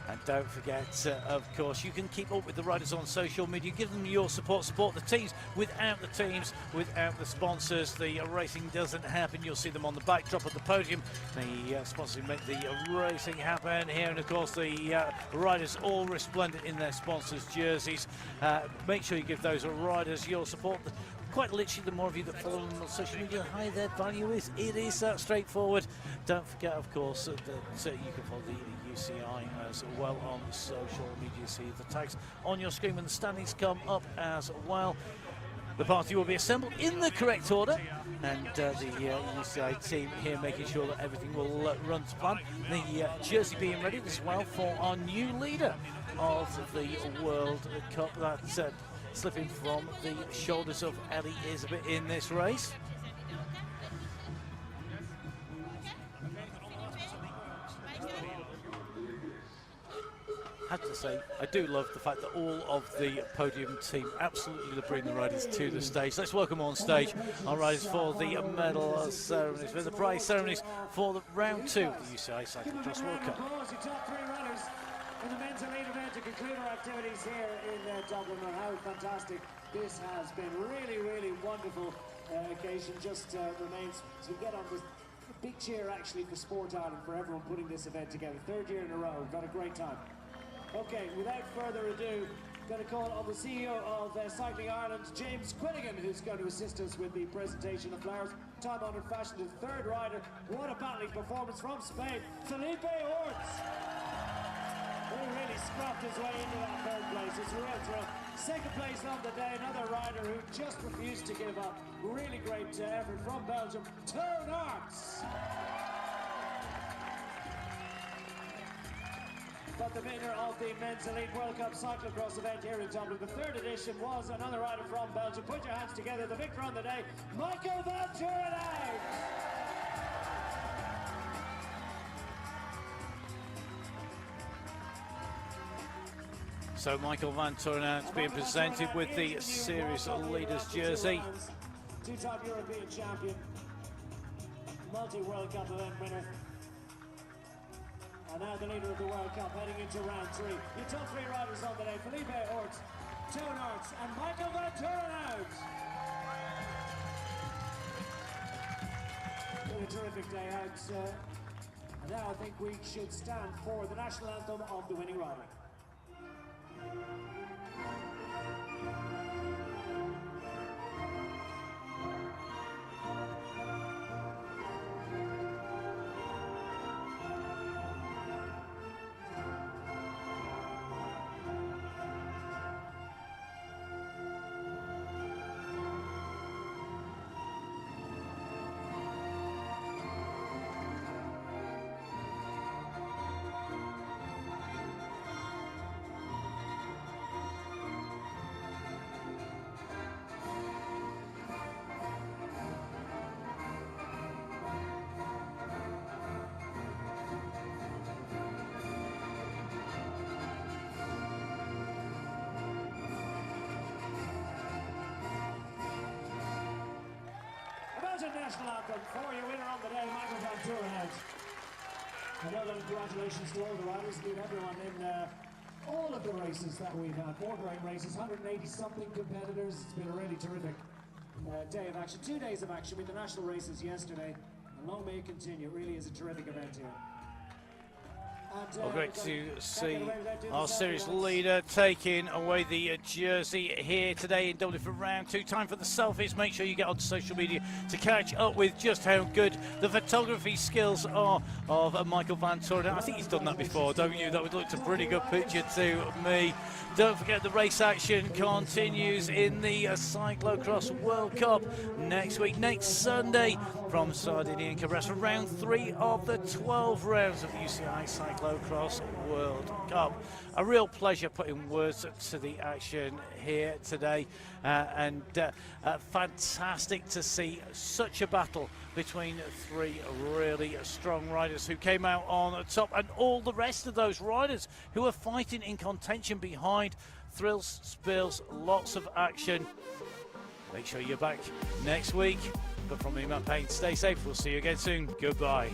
And don't forget, of course, you can keep up with the riders on social media. Give them your support the teams. Without the teams, without the sponsors, the racing doesn't happen. You'll see them on the backdrop of the podium. The sponsors make the racing happen here. And, of course, the riders all resplendent in their sponsors' jerseys. Make sure you give those riders your support. Quite literally, the more of you that follow them on social media, the higher their value is. It is that straightforward. Don't forget, of course, that you can follow the UCI as well on social media. See the tags on your screen when the standings come up as well. The party will be assembled in the correct order, and the UCI team here making sure that everything will run to plan. The jersey being ready as well for our new leader of the World Cup. That's slipping from the shoulders of Ellie Isabet in this race. I have to say, I do love the fact that all of the podium team absolutely bring the riders to the stage. Let's welcome on stage our riders for the medal ceremonies, for the prize ceremonies for the round 2 of the UCI Cyclo-cross World Cup. In the men's elite event to conclude our activities here in Dublin. And how fantastic this has been. Really, really wonderful occasion. Just remains to get on this big cheer actually for Sport Ireland, for everyone putting this event together. 3rd year in a row. We've got a great time. Okay, without further ado, going to call on the CEO of Cycling Ireland, James Quilligan, who's going to assist us with the presentation of flowers. Time-honoured fashion, the 3rd rider. What a battling performance from Spain, Felipe Orts. He really scrapped his way into that 3rd place. It's a real thrill. 2nd place on the day, another rider who just refused to give up. Really great effort from Belgium, Toon Arts. But the winner of the Men's Elite World Cup Cyclo-cross event here in Dublin, the 3rd edition, was another rider from Belgium. Put your hands together, the victor on the day, Michael Van Turenhout. So Michael Van Turenhout's being presented with the series leaders jersey. 2-time European champion, multi-World Cup event winner. And now the leader of the World Cup heading into round 3. Your top 3 riders on the day, Felipe Orts, Toon Arts and Michael Van Turenhout. A terrific day out. And now I think we should stand for the national anthem of the winning rider. National anthem for your winner on the day, Michael Van Turenhout. And well done, congratulations to all the riders, indeed everyone in all of the races that we've had. 4 great races, 180-something competitors. It's been a really terrific day of action. 2 days of action with the national races yesterday. And long may it continue. It really is a terrific event here. Well, great to see our series leader taking away the jersey here today in Dublin for round 2. Time for the selfies. Make sure you get onto social media to catch up with just how good the photography skills are of Michael Van Toren. I think he's done that before, don't you? That would look a pretty good picture to me. Don't forget the race action continues in the Cyclo-cross World Cup next week, next Sunday from Sardinia and Cabras for round 3 of the 12 rounds of the UCI Cyclo-cross World Cup. A real pleasure putting words to the action here today, and fantastic to see such a battle between 3 really strong riders who came out on top, and all the rest of those riders who are fighting in contention behind. Thrills, spills, lots of action. Make sure you're back next week. But from me, Matt Payne, stay safe. We'll see you again soon. Goodbye.